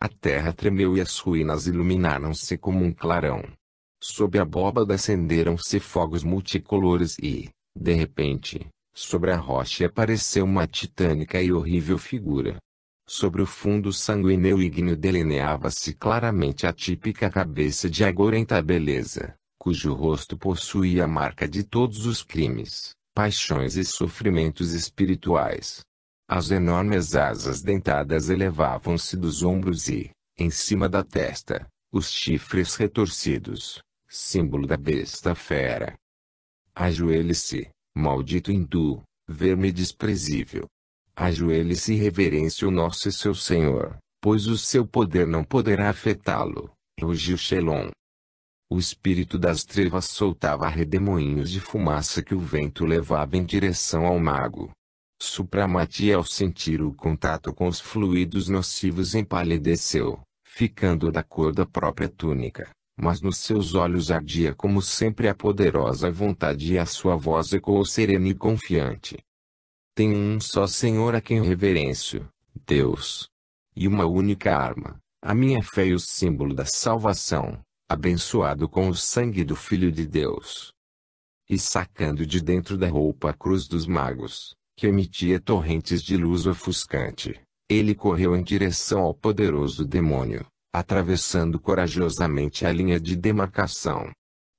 A terra tremeu e as ruínas iluminaram-se como um clarão. Sob a abóbada acenderam-se fogos multicolores e, de repente, sobre a rocha apareceu uma titânica e horrível figura. Sobre o fundo sanguíneo e ígneo delineava-se claramente a típica cabeça de agorenta beleza, cujo rosto possuía a marca de todos os crimes, paixões e sofrimentos espirituais. As enormes asas dentadas elevavam-se dos ombros e, em cima da testa, os chifres retorcidos, símbolo da besta fera. Ajoelhe-se, maldito hindu, verme desprezível. Ajoelhe-se e reverência o nosso e seu Senhor, pois o seu poder não poderá afetá-lo, rugiu Shelon. O espírito das trevas soltava redemoinhos de fumaça que o vento levava em direção ao mago. Supramati, ao sentir o contato com os fluidos nocivos, empalideceu, ficando da cor da própria túnica, mas nos seus olhos ardia como sempre a poderosa vontade e a sua voz ecoou serena e confiante. Tenho um só Senhor a quem reverencio, Deus. E uma única arma, a minha fé e o símbolo da salvação, abençoado com o sangue do Filho de Deus. E sacando de dentro da roupa a cruz dos magos, que emitia torrentes de luz ofuscante, ele correu em direção ao poderoso demônio, atravessando corajosamente a linha de demarcação.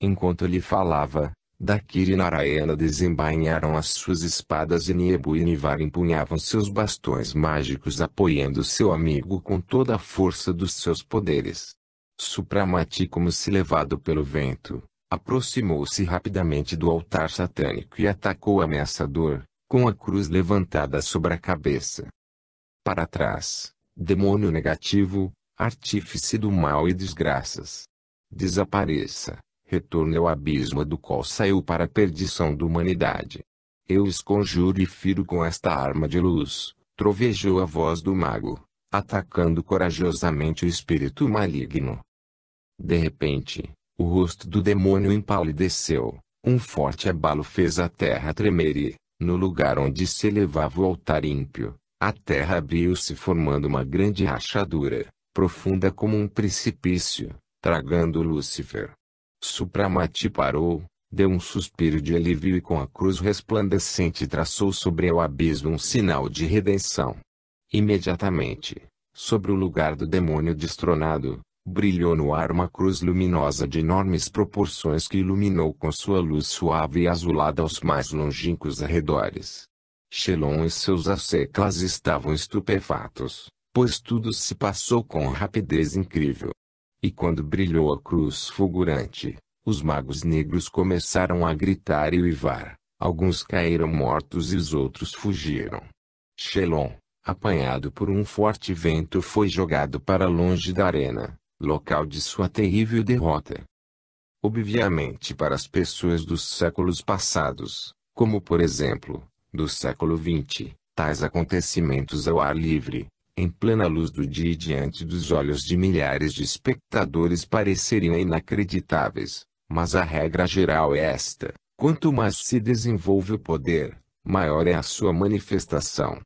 Enquanto ele falava, Dakiri e Narayana desembainharam as suas espadas e Niebu e Nivar empunhavam seus bastões mágicos apoiando seu amigo com toda a força dos seus poderes. Supramati, como se levado pelo vento, aproximou-se rapidamente do altar satânico e atacou o ameaçador, com a cruz levantada sobre a cabeça. Para trás, demônio negativo, artífice do mal e desgraças. Desapareça. Retorne ao abismo do qual saiu para a perdição da humanidade. Eu os conjuro e firo com esta arma de luz, trovejou a voz do mago, atacando corajosamente o espírito maligno. De repente, o rosto do demônio empalideceu, um forte abalo fez a terra tremer e, no lugar onde se elevava o altar ímpio, a terra abriu-se formando uma grande rachadura, profunda como um precipício, tragando Lúcifer. Supramati parou, deu um suspiro de alívio e com a cruz resplandecente traçou sobre o abismo um sinal de redenção. Imediatamente, sobre o lugar do demônio destronado, brilhou no ar uma cruz luminosa de enormes proporções que iluminou com sua luz suave e azulada os mais longínquos arredores. Shelon e seus asseclas estavam estupefatos, pois tudo se passou com rapidez incrível. E quando brilhou a cruz fulgurante, os magos negros começaram a gritar e uivar, alguns caíram mortos e os outros fugiram. Shelon, apanhado por um forte vento, foi jogado para longe da arena, local de sua terrível derrota. Obviamente, para as pessoas dos séculos passados, como por exemplo, do século XX, tais acontecimentos ao ar livre, em plena luz do dia e diante dos olhos de milhares de espectadores pareceriam inacreditáveis, mas a regra geral é esta: quanto mais se desenvolve o poder, maior é a sua manifestação.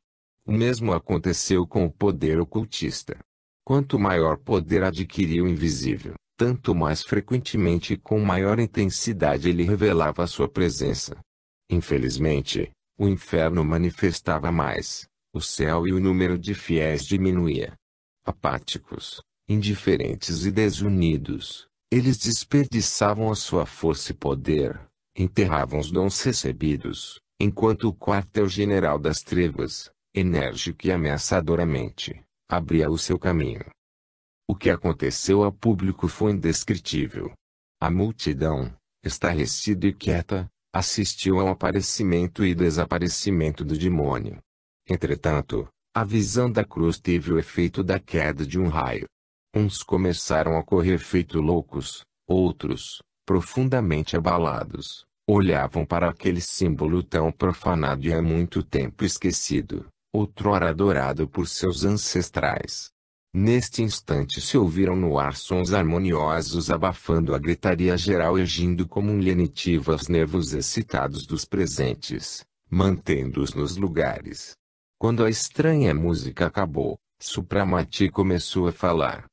O mesmo aconteceu com o poder ocultista. Quanto maior poder adquiria o invisível, tanto mais frequentemente e com maior intensidade ele revelava a sua presença. Infelizmente, o inferno manifestava mais. O céu e o número de fiéis diminuía. Apáticos, indiferentes e desunidos, eles desperdiçavam a sua força e poder, enterravam os dons recebidos, enquanto o quartel-general das trevas, enérgico e ameaçadoramente, abria o seu caminho. O que aconteceu ao público foi indescritível. A multidão, estarrecida e quieta, assistiu ao aparecimento e desaparecimento do demônio. Entretanto, a visão da cruz teve o efeito da queda de um raio. Uns começaram a correr feito loucos, outros, profundamente abalados, olhavam para aquele símbolo tão profanado e há muito tempo esquecido, outrora adorado por seus ancestrais. Neste instante se ouviram no ar sons harmoniosos abafando a gritaria geral e agindo como um lenitivo aos nervos excitados dos presentes, mantendo-os nos lugares. Quando a estranha música acabou, Supramati começou a falar.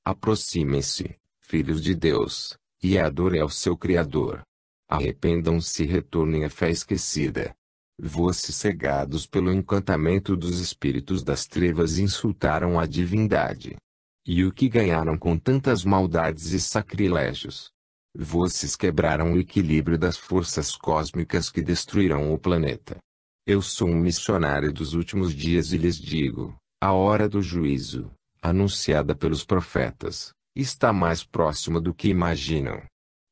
Aproximem-se, filhos de Deus, e adorem ao seu Criador. Arrependam-se e retornem à fé esquecida. Vocês cegados pelo encantamento dos espíritos das trevas insultaram a divindade. E o que ganharam com tantas maldades e sacrilégios? Vocês quebraram o equilíbrio das forças cósmicas que destruirão o planeta. Eu sou um missionário dos últimos dias e lhes digo, a hora do juízo, anunciada pelos profetas, está mais próxima do que imaginam.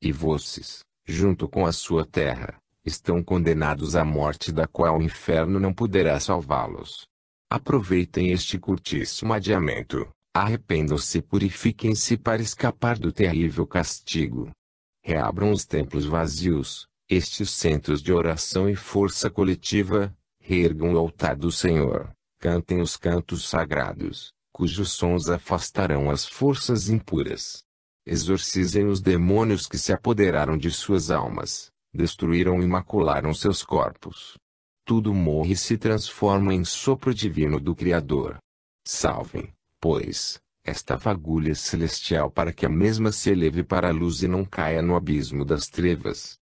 E vocês, junto com a sua terra, estão condenados à morte da qual o inferno não poderá salvá-los. Aproveitem este curtíssimo adiamento, arrependam-se e purifiquem-se para escapar do terrível castigo. Reabram os templos vazios, estes centros de oração e força coletiva, reergam o altar do Senhor, cantem os cantos sagrados, cujos sons afastarão as forças impuras. Exorcizem os demônios que se apoderaram de suas almas, destruíram e macularam seus corpos. Tudo morre e se transforma em sopro divino do Criador. Salvem, pois, esta fagulha celestial para que a mesma se eleve para a luz e não caia no abismo das trevas.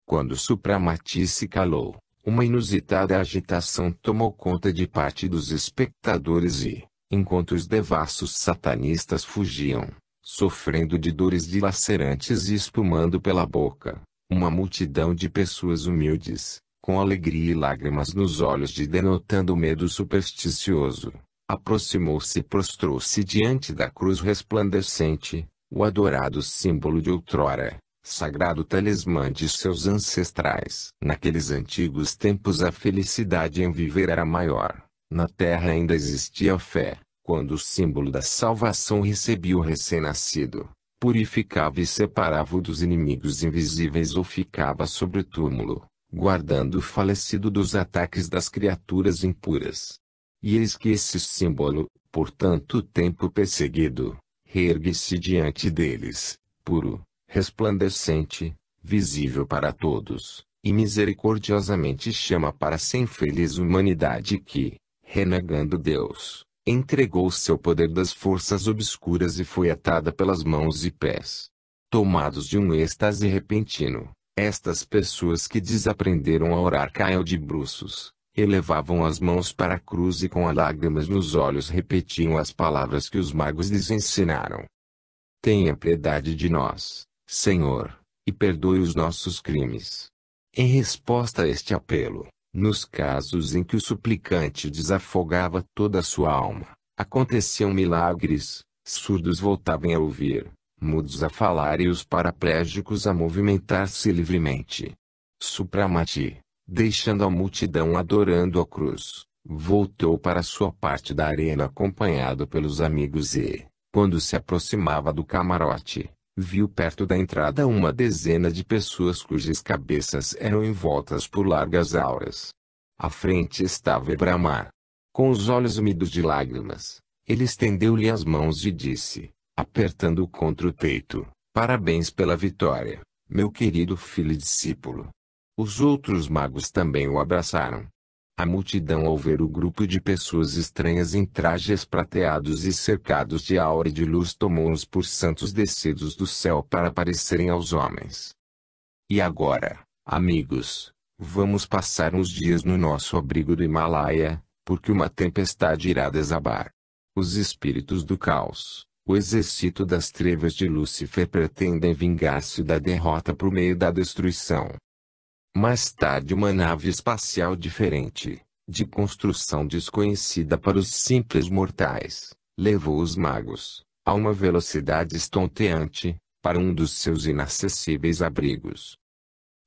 Quando Supramati se calou, uma inusitada agitação tomou conta de parte dos espectadores e, enquanto os devassos satanistas fugiam, sofrendo de dores dilacerantes e espumando pela boca, uma multidão de pessoas humildes, com alegria e lágrimas nos olhos denotando medo supersticioso, aproximou-se e prostrou-se diante da cruz resplandecente, o adorado símbolo de outrora, sagrado talismã de seus ancestrais. Naqueles antigos tempos a felicidade em viver era maior, na terra ainda existia a fé, quando o símbolo da salvação recebia o recém-nascido, purificava e separava-o dos inimigos invisíveis ou ficava sobre o túmulo, guardando o falecido dos ataques das criaturas impuras. E eis que esse símbolo, por tanto tempo perseguido, reergue-se diante deles, puro, resplandecente, visível para todos, e misericordiosamente chama para si a infeliz humanidade que, renegando Deus, entregou seu poder das forças obscuras e foi atada pelas mãos e pés. Tomados de um êxtase repentino, estas pessoas que desaprenderam a orar caíam de bruços, elevavam as mãos para a cruz e com as lágrimas nos olhos repetiam as palavras que os magos lhes ensinaram. Tenha piedade de nós, Senhor, e perdoe os nossos crimes. Em resposta a este apelo, nos casos em que o suplicante desafogava toda a sua alma, aconteciam milagres, surdos voltavam a ouvir, mudos a falar e os paraplégicos a movimentar-se livremente. Supramati, deixando a multidão adorando a cruz, voltou para sua parte da arena acompanhado pelos amigos e, quando se aproximava do camarote, viu perto da entrada uma dezena de pessoas cujas cabeças eram envoltas por largas auras. À frente estava Brahma. Com os olhos úmidos de lágrimas, ele estendeu-lhe as mãos e disse, apertando-o contra o peito, parabéns pela vitória, meu querido filho e discípulo. Os outros magos também o abraçaram. A multidão ao ver o grupo de pessoas estranhas em trajes prateados e cercados de aura e de luz tomou-os por santos descidos do céu para aparecerem aos homens. E agora, amigos, vamos passar uns dias no nosso abrigo do Himalaia, porque uma tempestade irá desabar. Os espíritos do caos, o exército das trevas de Lúcifer pretendem vingar-se da derrota por meio da destruição. Mais tarde uma nave espacial diferente, de construção desconhecida para os simples mortais, levou os magos, a uma velocidade estonteante, para um dos seus inacessíveis abrigos.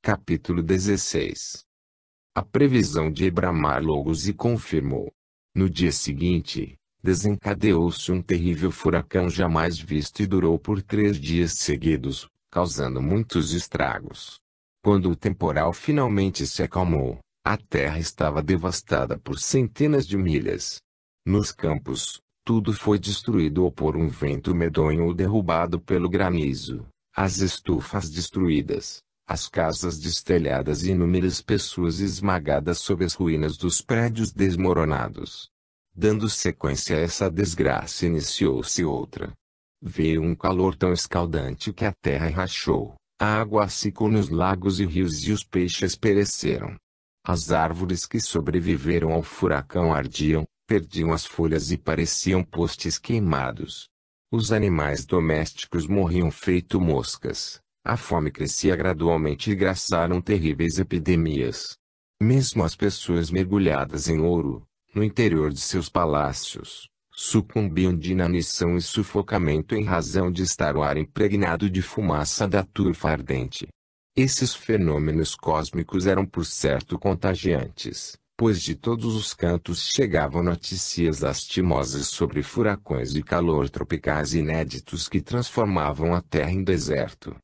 Capítulo 16. A previsão de Brahma logo se confirmou. No dia seguinte, desencadeou-se um terrível furacão jamais visto e durou por 3 dias seguidos, causando muitos estragos. Quando o temporal finalmente se acalmou, a terra estava devastada por centenas de milhas. Nos campos, tudo foi destruído ou por um vento medonho ou derrubado pelo granizo, as estufas destruídas, as casas destelhadas e inúmeras pessoas esmagadas sob as ruínas dos prédios desmoronados. Dando sequência a essa desgraça, iniciou-se outra. Veio um calor tão escaldante que a terra rachou, a água secou nos lagos e rios e os peixes pereceram. As árvores que sobreviveram ao furacão ardiam, perdiam as folhas e pareciam postes queimados. Os animais domésticos morriam feito moscas. A fome crescia gradualmente e graçaram terríveis epidemias. Mesmo as pessoas mergulhadas em ouro, no interior de seus palácios, sucumbiam de inanição e sufocamento em razão de estar o ar impregnado de fumaça da turfa ardente. Esses fenômenos cósmicos eram por certo contagiantes, pois de todos os cantos chegavam notícias lastimosas sobre furacões e calor tropicais inéditos que transformavam a terra em deserto.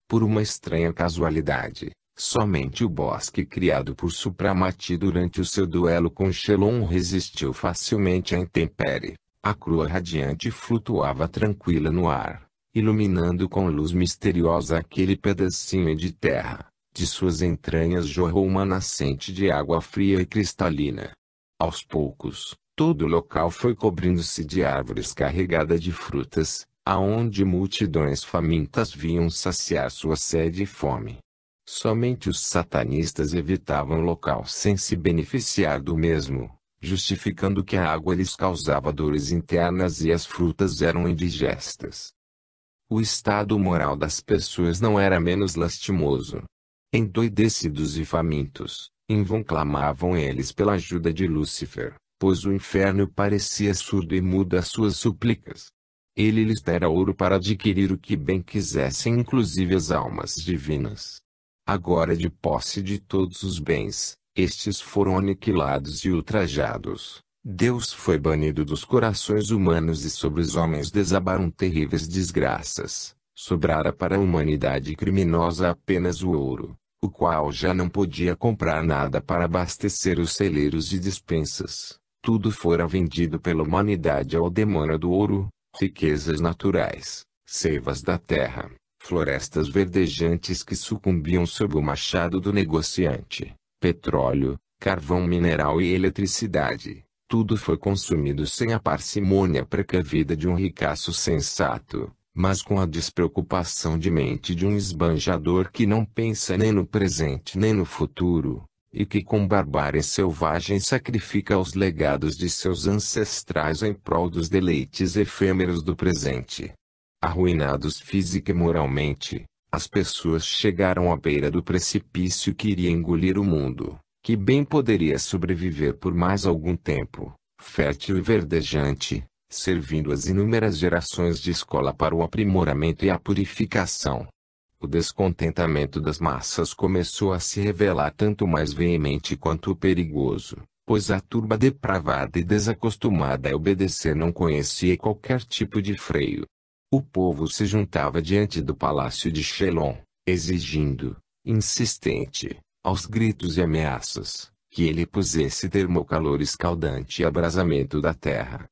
Por uma estranha casualidade, somente o bosque criado por Supramati durante o seu duelo com Shelon resistiu facilmente à intempérie. A crua radiante flutuava tranquila no ar, iluminando com luz misteriosa aquele pedacinho de terra. De suas entranhas jorrou uma nascente de água fria e cristalina. Aos poucos, todo o local foi cobrindo-se de árvores carregadas de frutas, aonde multidões famintas vinham saciar sua sede e fome. Somente os satanistas evitavam o local sem se beneficiar do mesmo, justificando que a água lhes causava dores internas e as frutas eram indigestas. O estado moral das pessoas não era menos lastimoso. Endoidecidos e famintos, em vão clamavam eles pela ajuda de Lúcifer, pois o inferno parecia surdo e mudo às suas súplicas. Ele lhes dera ouro para adquirir o que bem quisessem, inclusive as almas divinas. Agora, de posse de todos os bens, estes foram aniquilados e ultrajados. Deus foi banido dos corações humanos e sobre os homens desabaram terríveis desgraças. Sobrara para a humanidade criminosa apenas o ouro, o qual já não podia comprar nada para abastecer os celeiros e despensas. Tudo fora vendido pela humanidade ao demônio do ouro, riquezas naturais, seivas da terra, florestas verdejantes que sucumbiam sob o machado do negociante, petróleo, carvão mineral e eletricidade. Tudo foi consumido sem a parcimônia precavida de um ricaço sensato, mas com a despreocupação de mente de um esbanjador que não pensa nem no presente nem no futuro, e que com barbárie selvagem sacrifica os legados de seus ancestrais em prol dos deleites efêmeros do presente. Arruinados física e moralmente, as pessoas chegaram à beira do precipício que iria engolir o mundo, que bem poderia sobreviver por mais algum tempo, fértil e verdejante, servindo as inúmeras gerações de escola para o aprimoramento e a purificação. O descontentamento das massas começou a se revelar tanto mais veemente quanto perigoso, pois a turba depravada e desacostumada a obedecer não conhecia qualquer tipo de freio. O povo se juntava diante do palácio de Shelon, exigindo, insistente, aos gritos e ameaças, que ele pusesse termo ao calor escaldante e abrasamento da terra.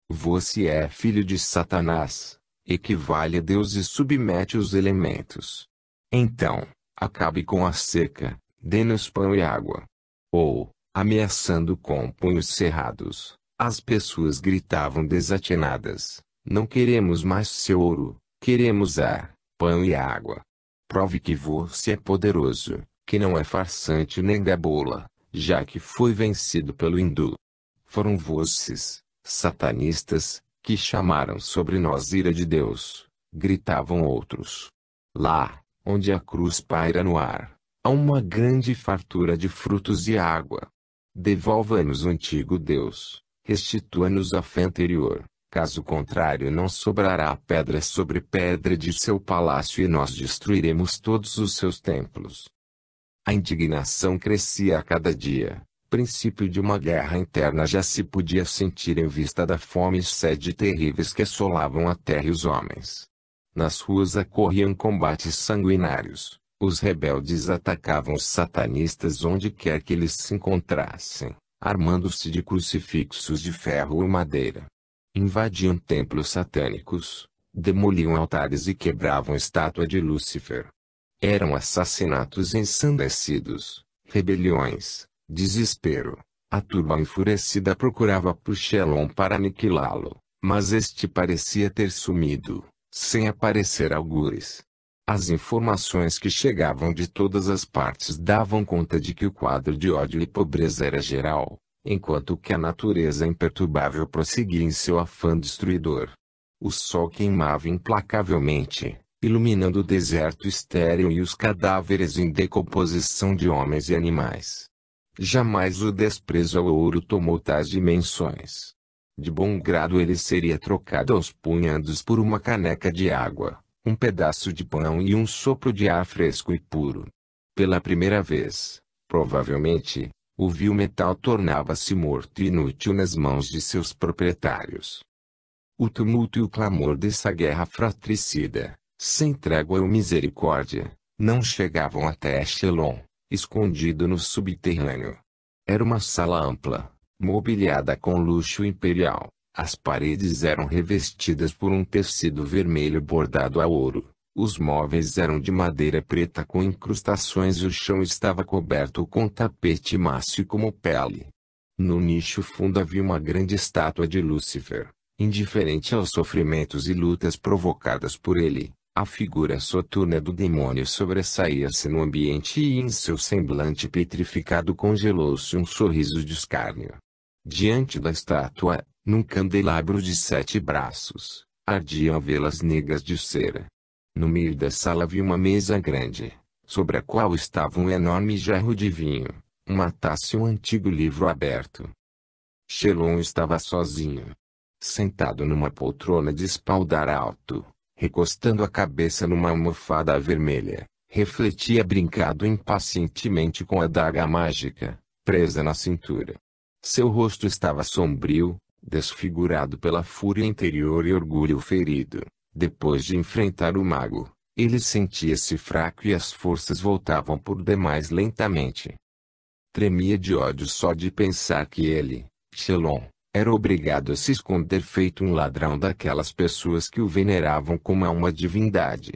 Você é filho de Satanás, equivale a Deus e submete os elementos. Então, acabe com a seca, dê-nos pão e água. Ou, ameaçando com punhos cerrados, as pessoas gritavam desatinadas: não queremos mais seu ouro, queremos ar, pão e água. Prove que você é poderoso, que não é farsante nem gabola, já que foi vencido pelo hindu. Foram vocês, satanistas, que chamaram sobre nós ira de Deus, gritavam outros. Lá, onde a cruz paira no ar, há uma grande fartura de frutos e água. Devolva-nos o antigo Deus, restitua-nos a fé anterior, caso contrário não sobrará pedra sobre pedra de seu palácio e nós destruiremos todos os seus templos. A indignação crescia a cada dia. Princípio de uma guerra interna já se podia sentir em vista da fome e sede terríveis que assolavam a terra e os homens. Nas ruas ocorriam combates sanguinários. Os rebeldes atacavam os satanistas onde quer que eles se encontrassem, armando-se de crucifixos de ferro e madeira. Invadiam templos satânicos, demoliam altares e quebravam estátua de Lúcifer. Eram assassinatos ensandecidos, rebeliões, desespero, A turba enfurecida procurava por Shelon para aniquilá-lo, mas este parecia ter sumido, sem aparecer algures. As informações que chegavam de todas as partes davam conta de que o quadro de ódio e pobreza era geral, enquanto que a natureza imperturbável prosseguia em seu afã destruidor. O sol queimava implacavelmente, iluminando o deserto estéril e os cadáveres em decomposição de homens e animais. Jamais o desprezo ao ouro tomou tais dimensões. De bom grado ele seria trocado aos punhados por uma caneca de água, um pedaço de pão e um sopro de ar fresco e puro. Pela primeira vez, provavelmente, o vil metal tornava-se morto e inútil nas mãos de seus proprietários. O tumulto e o clamor dessa guerra fratricida, sem trégua ou misericórdia, não chegavam até Shelon, escondido no subterrâneo. Era uma sala ampla, mobiliada com luxo imperial. As paredes eram revestidas por um tecido vermelho bordado a ouro. Os móveis eram de madeira preta com incrustações e o chão estava coberto com tapete macio como pele. No nicho fundo havia uma grande estátua de Lúcifer, indiferente aos sofrimentos e lutas provocadas por ele. A figura soturna do demônio sobressaía-se no ambiente e em seu semblante petrificado congelou-se um sorriso de escárnio. Diante da estátua, num candelabro de 7 braços, ardiam velas negras de cera. No meio da sala havia uma mesa grande, sobre a qual estava um enorme jarro de vinho, uma taça e um antigo livro aberto. Shelon estava sozinho, sentado numa poltrona de espaldar alto, recostando a cabeça numa almofada vermelha, refletia brincando impacientemente com a adaga mágica, presa na cintura. Seu rosto estava sombrio, desfigurado pela fúria interior e orgulho ferido. Depois de enfrentar o mago, ele sentia-se fraco e as forças voltavam por demais lentamente. Tremia de ódio só de pensar que ele, Shelon, era obrigado a se esconder feito um ladrão daquelas pessoas que o veneravam como a uma divindade.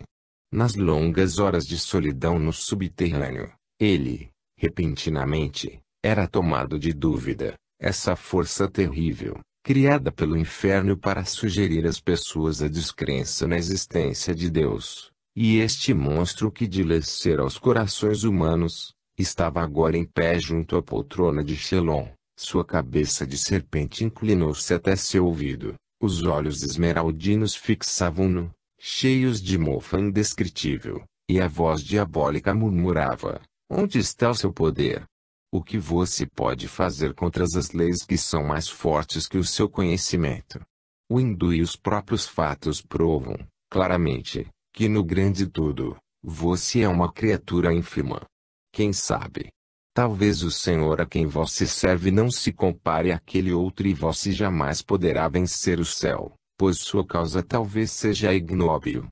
Nas longas horas de solidão no subterrâneo, ele, repentinamente, era tomado de dúvida. Essa força terrível, criada pelo inferno para sugerir às pessoas a descrença na existência de Deus, e este monstro que dilacera aos corações humanos, estava agora em pé junto à poltrona de Shelon. Sua cabeça de serpente inclinou-se até seu ouvido, os olhos esmeraldinos fixavam-no, cheios de mofa indescritível, e a voz diabólica murmurava: onde está o seu poder? O que você pode fazer contra as leis que são mais fortes que o seu conhecimento? O hindu e os próprios fatos provam, claramente, que no grande tudo, você é uma criatura ínfima. Quem sabe? Talvez o Senhor a quem você serve não se compare àquele outro e você jamais poderá vencer o céu, pois sua causa talvez seja ignóbil.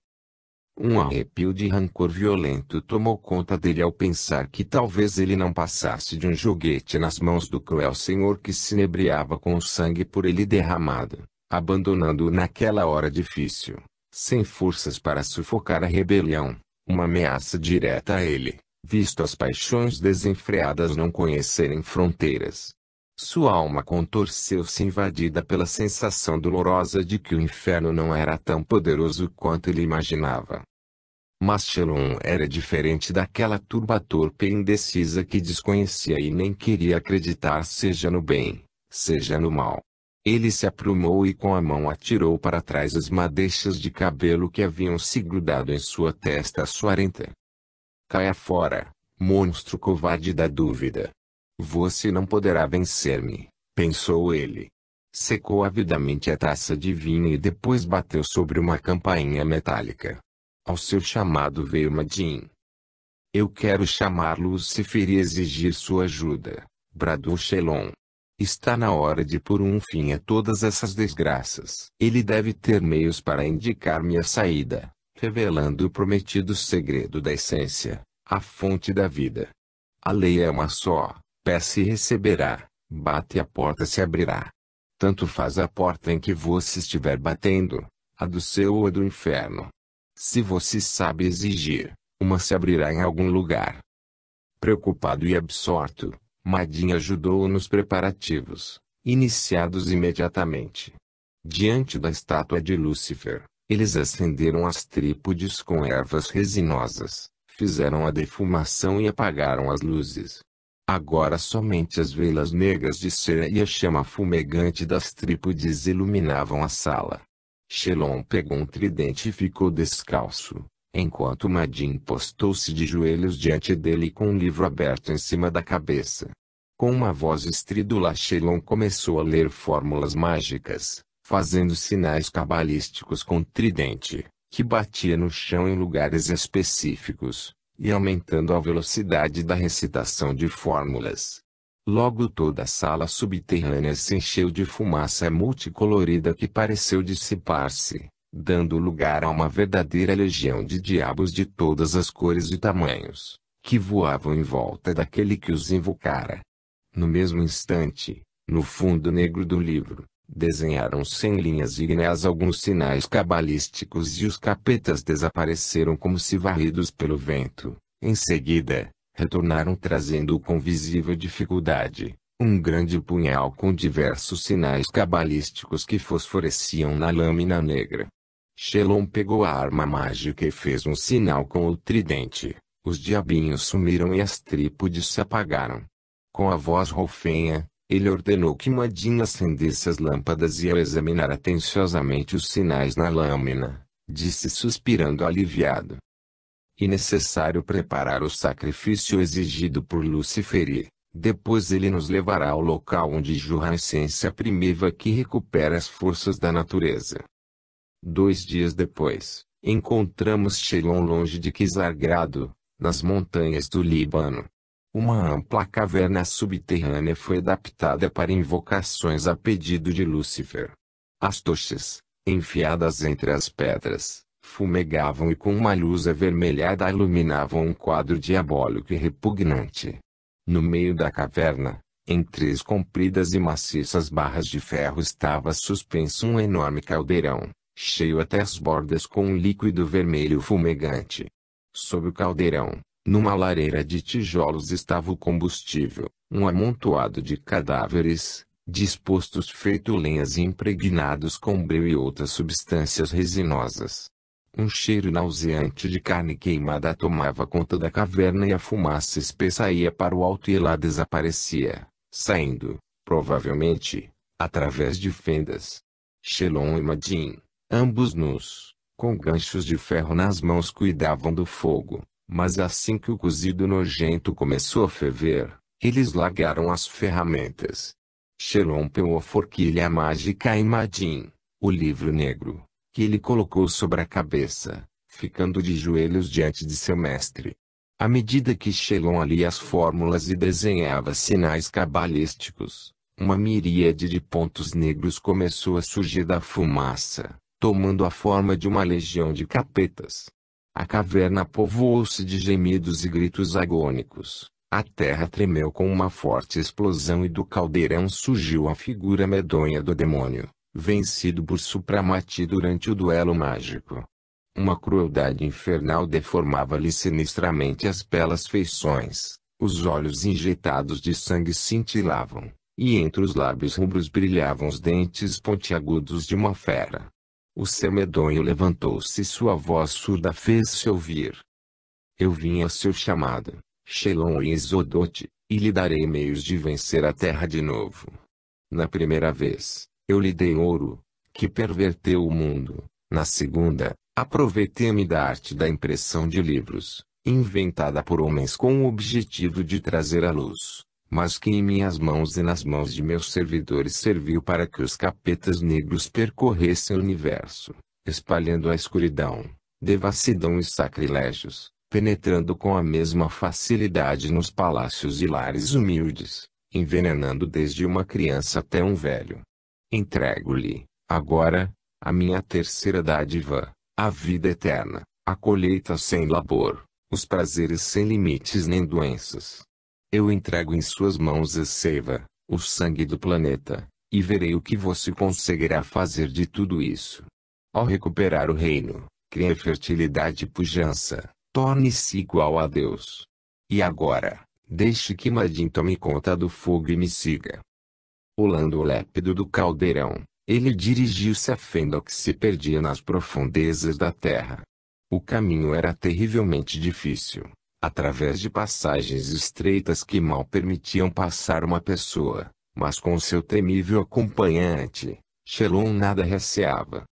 Um arrepio de rancor violento tomou conta dele ao pensar que talvez ele não passasse de um joguete nas mãos do cruel Senhor que se inebriava com o sangue por ele derramado, abandonando-o naquela hora difícil, sem forças para sufocar a rebelião, uma ameaça direta a ele, visto as paixões desenfreadas não conhecerem fronteiras. Sua alma contorceu-se invadida pela sensação dolorosa de que o inferno não era tão poderoso quanto ele imaginava. Mas Shelon era diferente daquela turba torpe e indecisa que desconhecia e nem queria acreditar seja no bem, seja no mal. Ele se aprumou e com a mão atirou para trás as madeixas de cabelo que haviam se grudado em sua testa suarenta. Caia fora, monstro covarde da dúvida. Você não poderá vencer-me, pensou ele. Secou avidamente a taça de vinho e depois bateu sobre uma campainha metálica. Ao seu chamado veio Madin. Eu quero chamar Lúcifer e exigir sua ajuda, bradou Shelon. Está na hora de pôr um fim a todas essas desgraças. Ele deve ter meios para indicar-me a saída, revelando o prometido segredo da essência, a fonte da vida. A lei é uma só. Peça e receberá, bate e a porta se abrirá. Tanto faz a porta em que você estiver batendo, a do céu ou a do inferno. Se você sabe exigir, uma se abrirá em algum lugar. Preocupado e absorto, Madin ajudou nos preparativos, iniciados imediatamente. Diante da estátua de Lúcifer, eles acenderam as trípodes com ervas resinosas, fizeram a defumação e apagaram as luzes. Agora somente as velas negras de cera e a chama fumegante das trípodes iluminavam a sala. Shelon pegou um tridente e ficou descalço, enquanto Madin postou-se de joelhos diante dele com um livro aberto em cima da cabeça. Com uma voz estrídula, Shelon começou a ler fórmulas mágicas, fazendo sinais cabalísticos com o tridente, que batia no chão em lugares específicos, e aumentando a velocidade da recitação de fórmulas. Logo toda a sala subterrânea se encheu de fumaça multicolorida que pareceu dissipar-se, dando lugar a uma verdadeira legião de diabos de todas as cores e tamanhos, que voavam em volta daquele que os invocara. No mesmo instante, no fundo negro do livro, desenharam-se em linhas ígneas alguns sinais cabalísticos e os capetas desapareceram como se varridos pelo vento. Em seguida, retornaram trazendo com visível dificuldade um grande punhal com diversos sinais cabalísticos que fosforeciam na lâmina negra. Shelon pegou a arma mágica e fez um sinal com o tridente. Os diabinhos sumiram e as trípodes se apagaram. Com a voz rouquenha, ele ordenou que Madin acendesse as lâmpadas e ao examinar atenciosamente os sinais na lâmina, disse suspirando aliviado: "É necessário preparar o sacrifício exigido por Lúcifer e, depois ele nos levará ao local onde jorra a essência primitiva que recupera as forças da natureza." 2 dias depois, encontramos Shelon longe de Kizargrado, nas montanhas do Líbano. Uma ampla caverna subterrânea foi adaptada para invocações a pedido de Lúcifer. As tochas, enfiadas entre as pedras, fumegavam e com uma luz avermelhada iluminavam um quadro diabólico e repugnante. No meio da caverna, em 3 compridas e maciças barras de ferro estava suspenso um enorme caldeirão, cheio até as bordas com um líquido vermelho fumegante. Sob o caldeirão, numa lareira de tijolos estava o combustível, um amontoado de cadáveres, dispostos feito lenhas e impregnados com breu e outras substâncias resinosas. Um cheiro nauseante de carne queimada tomava conta da caverna e a fumaça espessa ia para o alto e lá desaparecia, saindo, provavelmente, através de fendas. Shelon e Madin, ambos nus, com ganchos de ferro nas mãos, cuidavam do fogo. Mas assim que o cozido nojento começou a ferver, eles largaram as ferramentas. Shelon pegou a forquilha mágica e Madin, o livro negro, que ele colocou sobre a cabeça, ficando de joelhos diante de seu mestre. À medida que Shelon lia as fórmulas e desenhava sinais cabalísticos, uma miríade de pontos negros começou a surgir da fumaça, tomando a forma de uma legião de capetas. A caverna povoou-se de gemidos e gritos agônicos. A terra tremeu com uma forte explosão e do caldeirão surgiu a figura medonha do demônio, vencido por Supramati durante o duelo mágico. Uma crueldade infernal deformava-lhe sinistramente as belas feições, os olhos injetados de sangue cintilavam, e entre os lábios rubros brilhavam os dentes pontiagudos de uma fera. O ser medonho levantou-se e sua voz surda fez-se ouvir. "Eu vim ao seu chamado, Shelon e Exodote, e lhe darei meios de vencer a terra de novo. Na primeira vez, eu lhe dei ouro, que perverteu o mundo. Na segunda, aproveitei-me da arte da impressão de livros, inventada por homens com o objetivo de trazer a luz, mas que em minhas mãos e nas mãos de meus servidores serviu para que os capetas negros percorressem o universo, espalhando a escuridão, devassidão e sacrilégios, penetrando com a mesma facilidade nos palácios e lares humildes, envenenando desde uma criança até um velho. Entrego-lhe, agora, a minha terceira dádiva, a vida eterna, a colheita sem labor, os prazeres sem limites nem doenças. Eu entrego em suas mãos a seiva, o sangue do planeta, e verei o que você conseguirá fazer de tudo isso. Ao recuperar o reino, crie fertilidade e pujança, torne-se igual a Deus. E agora, Deixe que Madin tome conta do fogo e me siga. Pulando o lépido do caldeirão, ele dirigiu-se à fenda que se perdia nas profundezas da terra. O caminho era terrivelmente difícil, através de passagens estreitas que mal permitiam passar uma pessoa, mas com seu temível acompanhante, Shelon nada receava.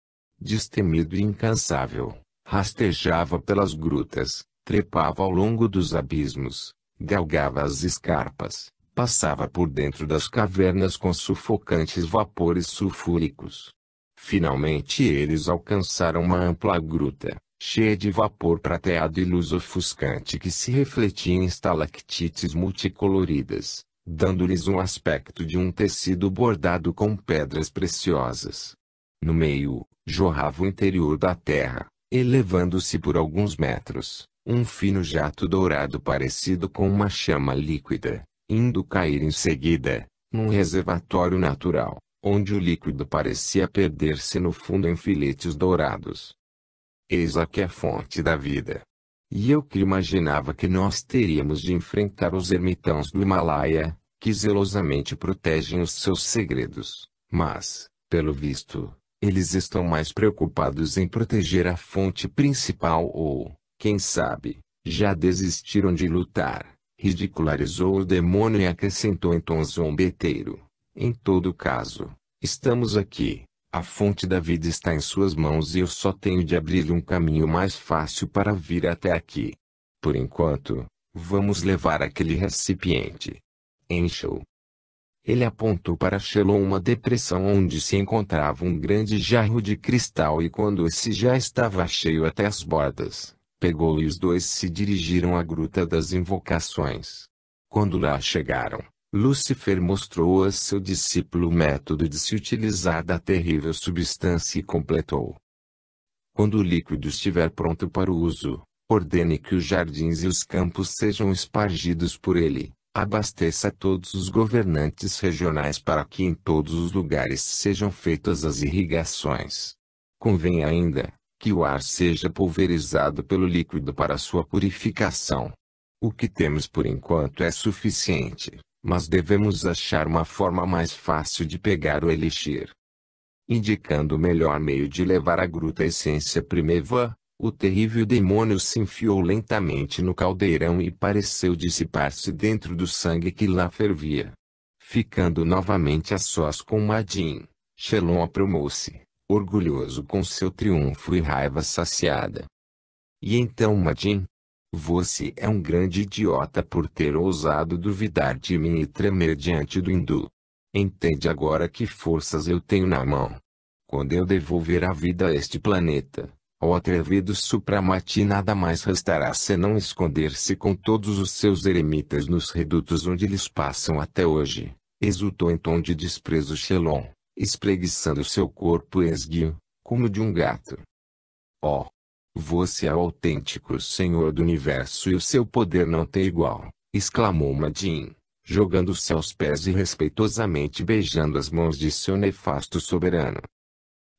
Destemido e incansável, rastejava pelas grutas, trepava ao longo dos abismos, galgava as escarpas, passava por dentro das cavernas com sufocantes vapores sulfúricos. Finalmente eles alcançaram uma ampla gruta, cheia de vapor prateado e luz ofuscante que se refletia em estalactites multicoloridas, dando-lhes um aspecto de um tecido bordado com pedras preciosas. No meio, jorrava o interior da terra, elevando-se por alguns metros, um fino jato dourado parecido com uma chama líquida, indo cair em seguida, num reservatório natural, onde o líquido parecia perder-se no fundo em filetes dourados. Eis aqui a fonte da vida. E eu que imaginava que nós teríamos de enfrentar os ermitãos do Himalaia, que zelosamente protegem os seus segredos, mas, pelo visto, eles estão mais preocupados em proteger a fonte principal ou, quem sabe, já desistiram de lutar, ridicularizou o demônio e acrescentou em tom zombeteiro. Em todo caso, estamos aqui, a fonte da vida está em suas mãos e eu só tenho de abrir-lhe um caminho mais fácil para vir até aqui. Por enquanto, vamos levar aquele recipiente. Encha-o. Ele apontou para Shelon uma depressão onde se encontrava um grande jarro de cristal e quando esse já estava cheio até as bordas, pegou-o e os dois se dirigiram à Gruta das Invocações. Quando lá chegaram, Lúcifer mostrou a seu discípulo o método de se utilizar da terrível substância e completou. Quando o líquido estiver pronto para o uso, ordene que os jardins e os campos sejam espargidos por ele. Abasteça todos os governantes regionais para que em todos os lugares sejam feitas as irrigações. Convém ainda, que o ar seja pulverizado pelo líquido para sua purificação. O que temos por enquanto é suficiente, mas devemos achar uma forma mais fácil de pegar o elixir. Indicando o melhor meio de levar à gruta a essência primeva, o terrível demônio se enfiou lentamente no caldeirão e pareceu dissipar-se dentro do sangue que lá fervia. Ficando novamente a sós com Madin, Shelon aprumou-se, orgulhoso com seu triunfo e raiva saciada. E então Madin? Você é um grande idiota por ter ousado duvidar de mim e tremer diante do hindu. Entende agora que forças eu tenho na mão. Quando eu devolver a vida a este planeta, ao atrevido Supramati nada mais restará senão esconder-se com todos os seus eremitas nos redutos onde eles passam até hoje, exultou em tom de desprezo Shelon, espreguiçando seu corpo esguio, como de um gato. Oh! Você é o autêntico Senhor do Universo e o seu poder não tem igual, exclamou Madin, jogando-se aos pés e respeitosamente beijando as mãos de seu nefasto soberano.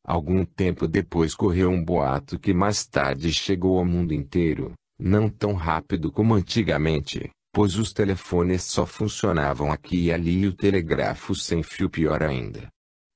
Algum tempo depois correu um boato que mais tarde chegou ao mundo inteiro, não tão rápido como antigamente, pois os telefones só funcionavam aqui e ali e o telégrafo sem fio pior ainda.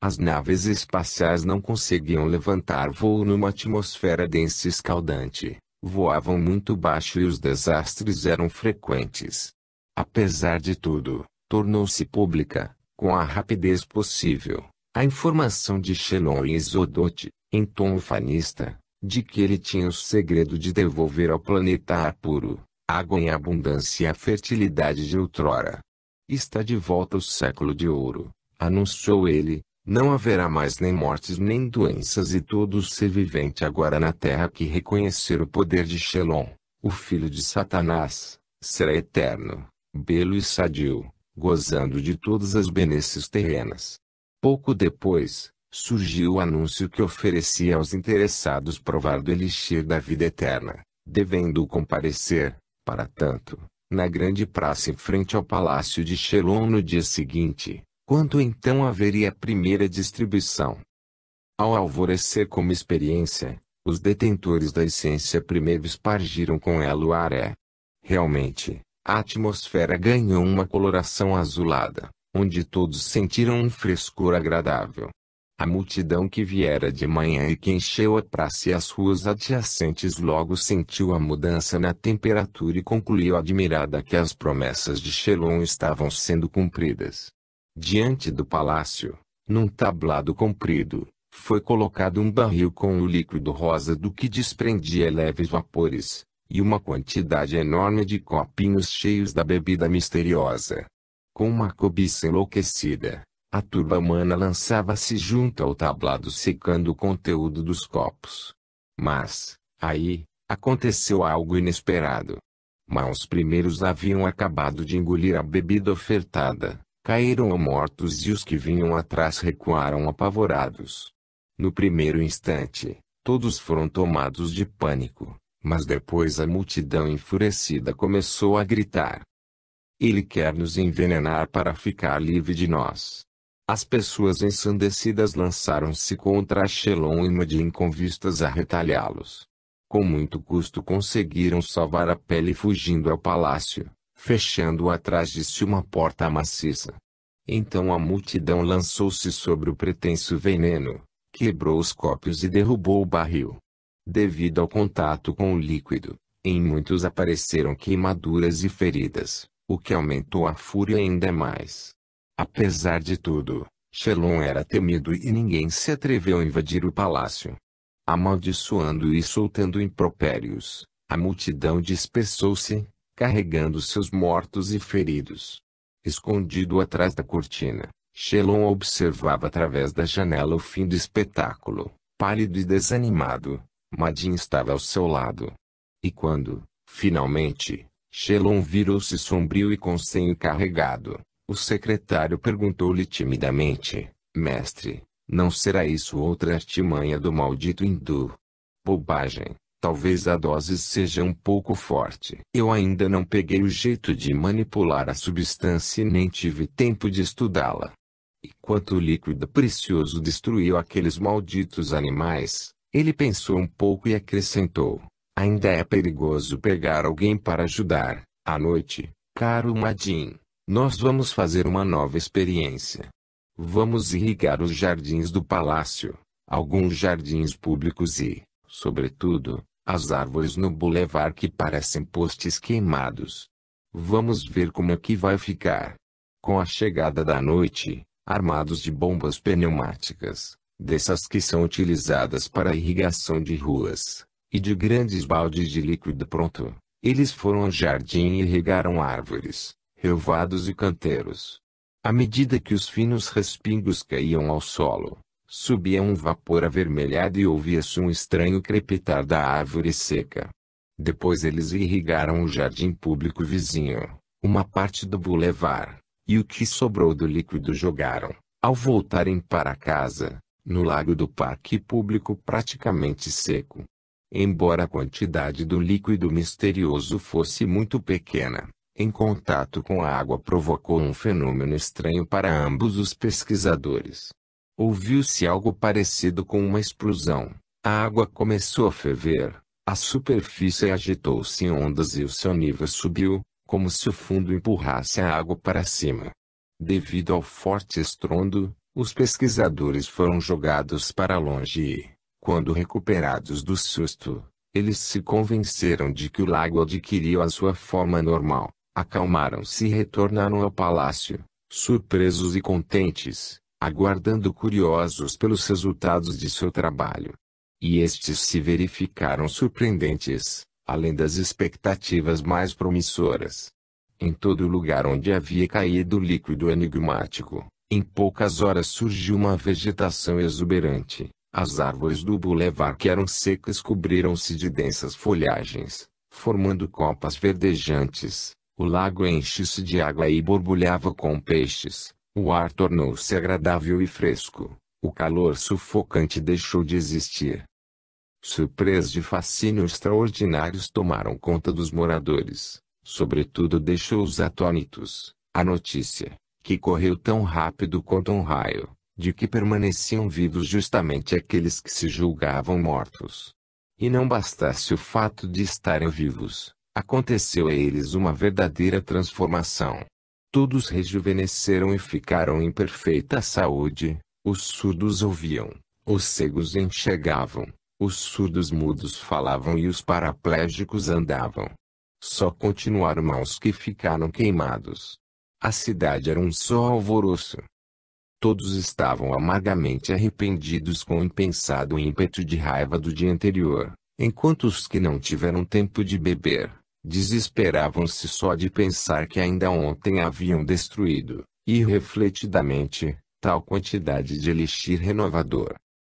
As naves espaciais não conseguiam levantar voo numa atmosfera densa e escaldante, voavam muito baixo e os desastres eram frequentes. Apesar de tudo, tornou-se pública, com a rapidez possível, a informação de Shelon e Exodote, em tom ufanista, de que ele tinha o segredo de devolver ao planeta ar puro, água em abundância e a fertilidade de outrora. Está de volta o século de ouro, anunciou ele, não haverá mais nem mortes nem doenças e todo ser vivente agora na terra que reconhecer o poder de Shelon, o filho de Satanás, será eterno, belo e sadio, gozando de todas as benesses terrenas. Pouco depois, surgiu o anúncio que oferecia aos interessados provar do elixir da vida eterna, devendo comparecer, para tanto, na grande praça em frente ao palácio de Shelon no dia seguinte, quando então haveria a primeira distribuição. Ao alvorecer como experiência, os detentores da essência primeva espargiram com ela o ar. Realmente, A atmosfera ganhou uma coloração azulada, onde todos sentiram um frescor agradável. A multidão que viera de manhã e que encheu a praça e as ruas adjacentes logo sentiu a mudança na temperatura e concluiu admirada que as promessas de Shelon estavam sendo cumpridas. Diante do palácio, num tablado comprido, foi colocado um barril com o líquido rosa do que desprendia leves vapores, e uma quantidade enorme de copinhos cheios da bebida misteriosa. Com uma cobiça enlouquecida, a turba humana lançava-se junto ao tablado secando o conteúdo dos copos. Mas, aí, aconteceu algo inesperado. Mas os primeiros haviam acabado de engolir a bebida ofertada, caíram mortos e os que vinham atrás recuaram apavorados. No primeiro instante, todos foram tomados de pânico, mas depois a multidão enfurecida começou a gritar: "Ele quer nos envenenar para ficar livre de nós." As pessoas ensandecidas lançaram-se contra Shelon e Madin com vistas a retalhá-los. Com muito custo conseguiram salvar a pele fugindo ao palácio, fechando atrás de si uma porta maciça. Então a multidão lançou-se sobre o pretenso veneno, quebrou os copos e derrubou o barril. Devido ao contato com o líquido, em muitos apareceram queimaduras e feridas, o que aumentou a fúria ainda mais. Apesar de tudo, Shelon era temido e ninguém se atreveu a invadir o palácio. Amaldiçoando e soltando impropérios, a multidão dispersou-se, carregando seus mortos e feridos. Escondido atrás da cortina, Shelon observava através da janela o fim do espetáculo, pálido e desanimado. Madin estava ao seu lado. E quando, finalmente, Shelon virou-se sombrio e com senho carregado, o secretário perguntou-lhe timidamente: "Mestre, não será isso outra artimanha do maldito hindu?" "Bobagem, talvez a dose seja um pouco forte. Eu ainda não peguei o jeito de manipular a substância e nem tive tempo de estudá-la." E quanto o líquido precioso destruiu aqueles malditos animais, ele pensou um pouco e acrescentou: "Ainda é perigoso pegar alguém para ajudar. À noite, caro Madin, nós vamos fazer uma nova experiência. Vamos irrigar os jardins do palácio, alguns jardins públicos e, sobretudo, as árvores no bulevar que parecem postes queimados. Vamos ver como é que vai ficar." Com a chegada da noite, armados de bombas pneumáticas, dessas que são utilizadas para a irrigação de ruas, e de grandes baldes de líquido pronto, eles foram ao jardim e irrigaram árvores, relvados e canteiros. À medida que os finos respingos caíam ao solo, subia um vapor avermelhado e ouvia-se um estranho crepitar da árvore seca. Depois eles irrigaram o jardim público vizinho, uma parte do bulevar, e o que sobrou do líquido jogaram, ao voltarem para casa, no lago do parque público praticamente seco. Embora a quantidade do líquido misterioso fosse muito pequena, em contato com a água provocou um fenômeno estranho para ambos os pesquisadores. Ouviu-se algo parecido com uma explosão. A água começou a ferver, a superfície agitou-se em ondas e o seu nível subiu, como se o fundo empurrasse a água para cima. Devido ao forte estrondo, os pesquisadores foram jogados para longe e, quando recuperados do susto, eles se convenceram de que o lago adquiriu a sua forma normal. Acalmaram-se e retornaram ao palácio, surpresos e contentes, aguardando curiosos pelos resultados de seu trabalho. E estes se verificaram surpreendentes, além das expectativas mais promissoras. Em todo lugar onde havia caído o líquido enigmático, em poucas horas surgiu uma vegetação exuberante. As árvores do bulevar que eram secas cobriram-se de densas folhagens, formando copas verdejantes. O lago enche-se de água e borbulhava com peixes. O ar tornou-se agradável e fresco. O calor sufocante deixou de existir. Surpresa e fascínio extraordinários tomaram conta dos moradores. Sobretudo deixou-os atônitos a notícia, que correu tão rápido quanto um raio, de que permaneciam vivos justamente aqueles que se julgavam mortos. E não bastasse o fato de estarem vivos, Aconteceu a eles uma verdadeira transformação. Todos rejuvenesceram e ficaram em perfeita saúde. Os surdos ouviam, os cegos enxergavam, os surdos mudos falavam e os paraplégicos andavam. Só continuaram maus que ficaram queimados. A cidade era um só alvoroço. Todos estavam amargamente arrependidos com o impensado ímpeto de raiva do dia anterior, enquanto os que não tiveram tempo de beber, desesperavam-se só de pensar que ainda ontem haviam destruído, irrefletidamente, tal quantidade de elixir renovador.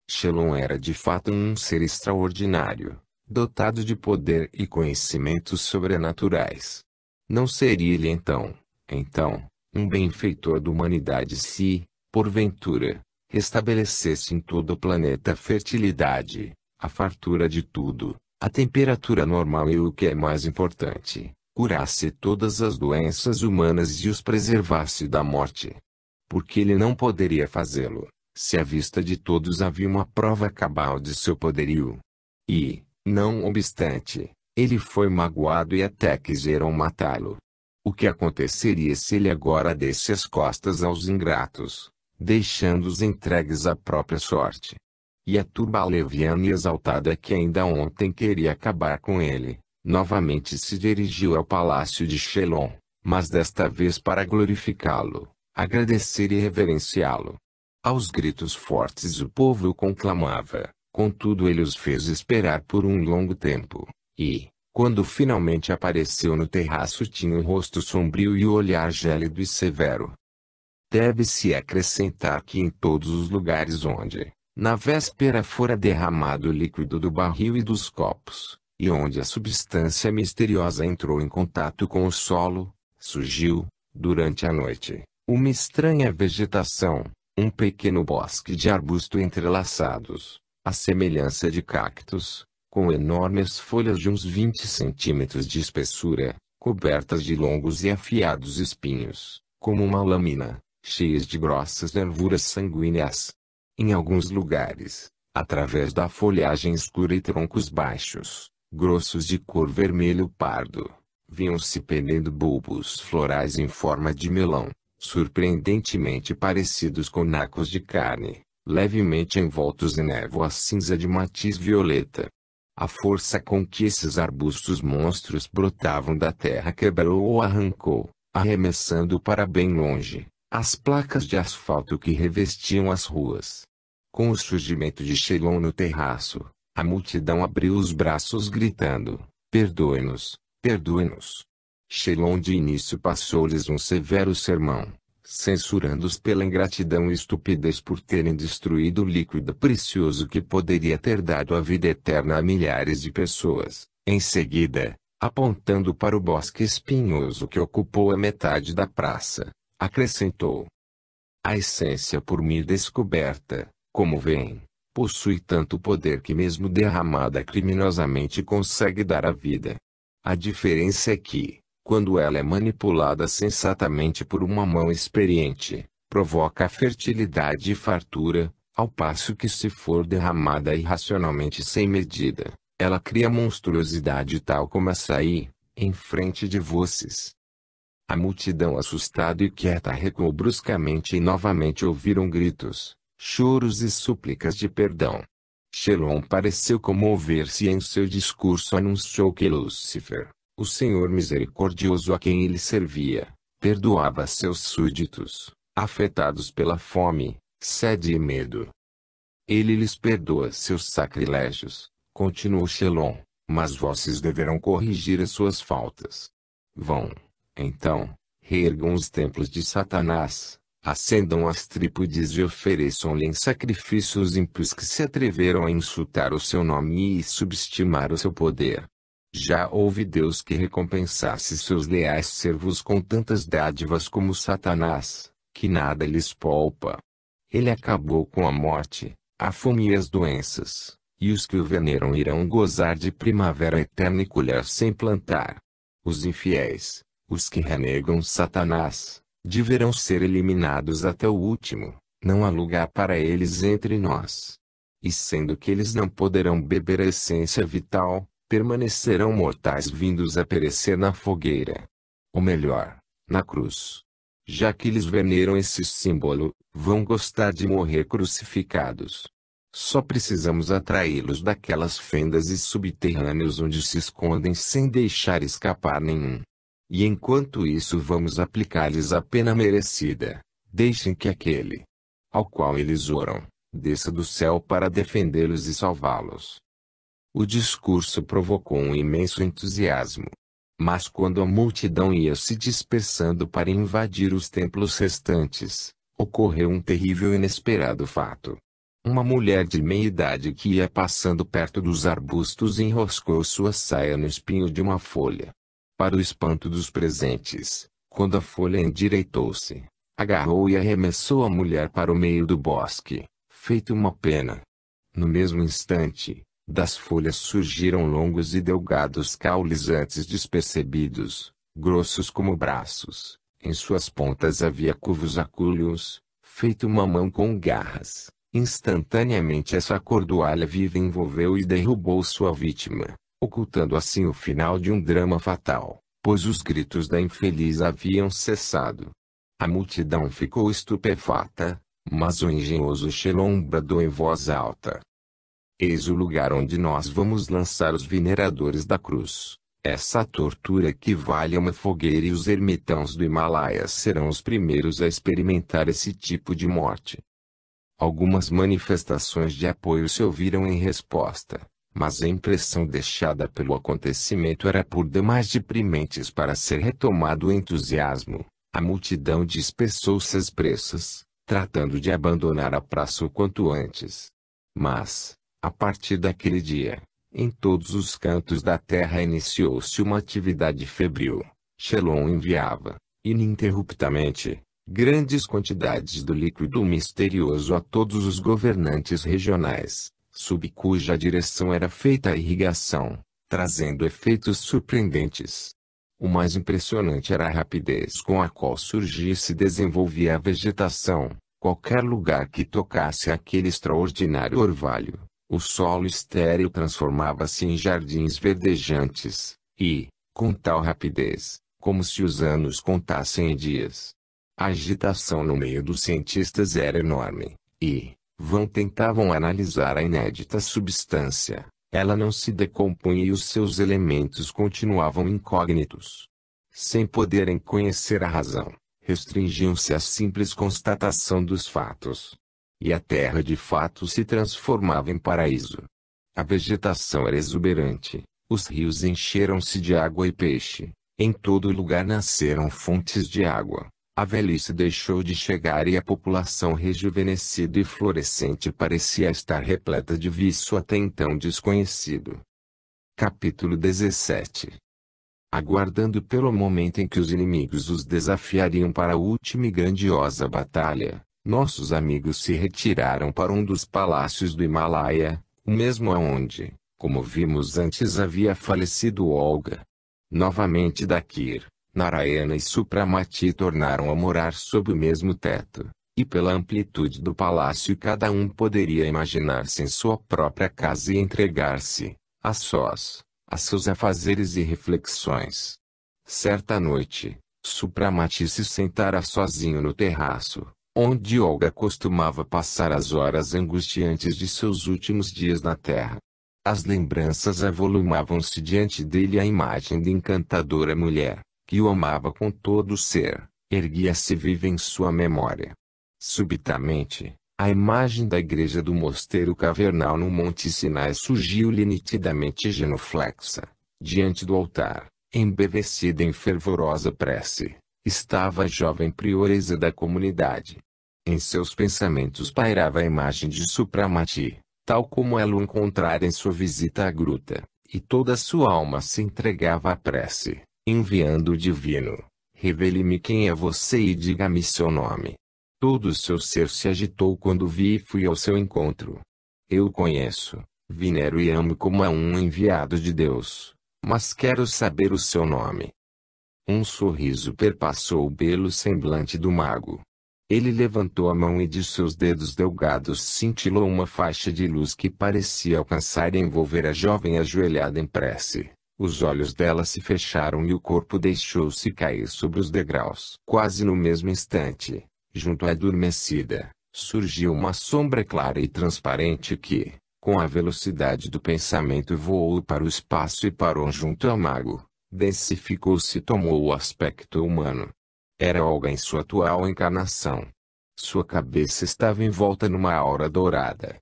Shelon era de fato um ser extraordinário, dotado de poder e conhecimentos sobrenaturais. Não seria ele então, um benfeitor da humanidade se, porventura, restabelecesse em todo o planeta a fertilidade, a fartura de tudo, a temperatura normal e o que é mais importante, curasse todas as doenças humanas e os preservasse da morte. Porque ele não poderia fazê-lo, se à vista de todos havia uma prova cabal de seu poderio. E, não obstante, ele foi magoado e até quiseram matá-lo. O que aconteceria se ele agora desse as costas aos ingratos, deixando-os entregues à própria sorte? E a turba leviana e exaltada que ainda ontem queria acabar com ele, novamente se dirigiu ao palácio de Shelon, mas desta vez para glorificá-lo, agradecer e reverenciá-lo. Aos gritos fortes o povo o conclamava, contudo ele os fez esperar por um longo tempo, e, quando finalmente apareceu no terraço tinha o rosto sombrio e o olhar gélido e severo. Deve-se acrescentar que em todos os lugares onde, na véspera fora derramado o líquido do barril e dos copos, e onde a substância misteriosa entrou em contato com o solo, surgiu, durante a noite, uma estranha vegetação, um pequeno bosque de arbustos entrelaçados, à semelhança de cactos, com enormes folhas de uns 20 centímetros de espessura, cobertas de longos e afiados espinhos, como uma lâmina, cheias de grossas nervuras sanguíneas. Em alguns lugares, através da folhagem escura e troncos baixos, grossos de cor vermelho-pardo, viam-se pendendo bulbos florais em forma de melão, surpreendentemente parecidos com nacos de carne, levemente envoltos em névoa cinza de matiz violeta. A força com que esses arbustos monstros brotavam da terra quebrou ou arrancou, arremessando para bem longe, as placas de asfalto que revestiam as ruas. Com o surgimento de Shelon no terraço, a multidão abriu os braços gritando, perdoe-nos, perdoe-nos. Shelon de início passou-lhes um severo sermão, censurando-os pela ingratidão e estupidez por terem destruído o líquido precioso que poderia ter dado a vida eterna a milhares de pessoas. Em seguida, apontando para o bosque espinhoso que ocupou a metade da praça, acrescentou: a essência por mim descoberta, como veem, possui tanto poder que mesmo derramada criminosamente consegue dar a vida. A diferença é que, quando ela é manipulada sensatamente por uma mão experiente, provoca fertilidade e fartura, ao passo que se for derramada irracionalmente sem medida, ela cria monstruosidade tal como açaí, em frente de vocês. A multidão assustada e quieta recuou bruscamente e novamente ouviram gritos, choros e súplicas de perdão. Shelon pareceu comover-se e em seu discurso anunciou que Lúcifer, o Senhor misericordioso a quem ele servia, perdoava seus súditos, afetados pela fome, sede e medo. Ele lhes perdoa seus sacrilégios, continuou Shelon, mas vocês deverão corrigir as suas faltas. Vão, então, reergam os templos de Satanás, acendam as trípodes e ofereçam-lhe em sacrifício os ímpios que se atreveram a insultar o seu nome e subestimar o seu poder. Já houve Deus que recompensasse seus leais servos com tantas dádivas como Satanás, que nada lhes poupa. Ele acabou com a morte, a fome e as doenças, e os que o veneram irão gozar de primavera eterna e colher sem plantar. Os infiéis, os que renegam Satanás, deverão ser eliminados até o último, não há lugar para eles entre nós. E sendo que eles não poderão beber a essência vital, permanecerão mortais vindos a perecer na fogueira. Ou melhor, na cruz. Já que eles veneram esse símbolo, vão gostar de morrer crucificados. Só precisamos atraí-los daquelas fendas e subterrâneos onde se escondem sem deixar escapar nenhum. E enquanto isso vamos aplicar-lhes a pena merecida. Deixem que aquele, ao qual eles oram, desça do céu para defendê-los e salvá-los. O discurso provocou um imenso entusiasmo. Mas quando a multidão ia se dispersando para invadir os templos restantes, ocorreu um terrível e inesperado fato. Uma mulher de meia-idade que ia passando perto dos arbustos enroscou sua saia no espinho de uma folha. Para o espanto dos presentes, quando a folha endireitou-se, agarrou e arremessou a mulher para o meio do bosque, feito uma pena. No mesmo instante, das folhas surgiram longos e delgados caules antes despercebidos, grossos como braços. Em suas pontas havia cuvos acúleos, feito uma mão com garras. Instantaneamente essa cordoalha viva envolveu e derrubou sua vítima, ocultando assim o final de um drama fatal, pois os gritos da infeliz haviam cessado. A multidão ficou estupefata, mas o engenhoso Shelon bradou em voz alta: eis o lugar onde nós vamos lançar os veneradores da cruz. Essa tortura equivale a uma fogueira e os ermitãos do Himalaia serão os primeiros a experimentar esse tipo de morte. Algumas manifestações de apoio se ouviram em resposta, mas a impressão deixada pelo acontecimento era por demais deprimentes para ser retomado o entusiasmo. A multidão dispersou-se às pressas, tratando de abandonar a praça o quanto antes. Mas, a partir daquele dia, em todos os cantos da terra iniciou-se uma atividade febril. Shelon enviava, ininterruptamente, grandes quantidades do líquido misterioso a todos os governantes regionais, sob cuja direção era feita a irrigação, trazendo efeitos surpreendentes. O mais impressionante era a rapidez com a qual surgia e se desenvolvia a vegetação. Qualquer lugar que tocasse aquele extraordinário orvalho, o solo estéril transformava-se em jardins verdejantes, e, com tal rapidez, como se os anos contassem em dias. A agitação no meio dos cientistas era enorme, e, vão tentavam analisar a inédita substância. Ela não se decompunha e os seus elementos continuavam incógnitos. Sem poderem conhecer a razão, restringiam-se à simples constatação dos fatos. E a terra de fato se transformava em paraíso. A vegetação era exuberante, os rios encheram-se de água e peixe, em todo lugar nasceram fontes de água. A velhice deixou de chegar e a população rejuvenescida e florescente parecia estar repleta de vício até então desconhecido. Capítulo 17. Aguardando pelo momento em que os inimigos os desafiariam para a última e grandiosa batalha, nossos amigos se retiraram para um dos palácios do Himalaia, o mesmo aonde, como vimos antes, havia falecido Olga. Novamente Dakir, Narayana e Supramati tornaram a morar sob o mesmo teto, e pela amplitude do palácio cada um poderia imaginar-se em sua própria casa e entregar-se, a sós, a seus afazeres e reflexões. Certa noite, Supramati se sentara sozinho no terraço, onde Olga costumava passar as horas angustiantes de seus últimos dias na terra. As lembranças avolumavam-se diante dele a imagem de encantadora mulher, que o amava com todo o ser, erguia-se viva em sua memória. Subitamente, a imagem da igreja do mosteiro cavernal no Monte Sinai surgiu-lhe nitidamente genuflexa. Diante do altar, embevecida em fervorosa prece, estava a jovem prioresa da comunidade. Em seus pensamentos pairava a imagem de Supramati, tal como ela o encontrara em sua visita à gruta, e toda sua alma se entregava à prece. Enviando o divino, revele-me quem é você e diga-me seu nome. Todo o seu ser se agitou quando vi e fui ao seu encontro. Eu o conheço, venero e amo como a um enviado de Deus, mas quero saber o seu nome. Um sorriso perpassou o belo semblante do mago. Ele levantou a mão e de seus dedos delgados cintilou uma faixa de luz que parecia alcançar e envolver a jovem ajoelhada em prece. Os olhos dela se fecharam e o corpo deixou-se cair sobre os degraus. Quase no mesmo instante, junto à adormecida, surgiu uma sombra clara e transparente que, com a velocidade do pensamento, voou para o espaço e parou junto ao mago. Densificou-se e tomou o aspecto humano. Era Olga em sua atual encarnação. Sua cabeça estava envolta numa aura dourada.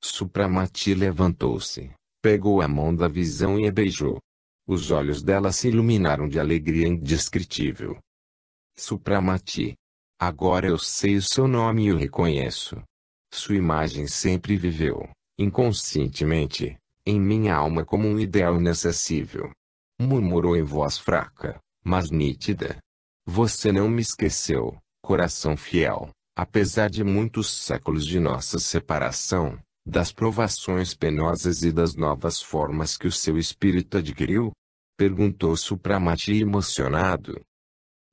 Supramati levantou-se, pegou a mão da visão e a beijou. Os olhos dela se iluminaram de alegria indescritível. Supramati. Agora eu sei o seu nome e o reconheço. Sua imagem sempre viveu, inconscientemente, em minha alma como um ideal inacessível. Murmurou em voz fraca, mas nítida. Você não me esqueceu, coração fiel, apesar de muitos séculos de nossa separação, das provações penosas e das novas formas que o seu espírito adquiriu? Perguntou Supramati emocionado.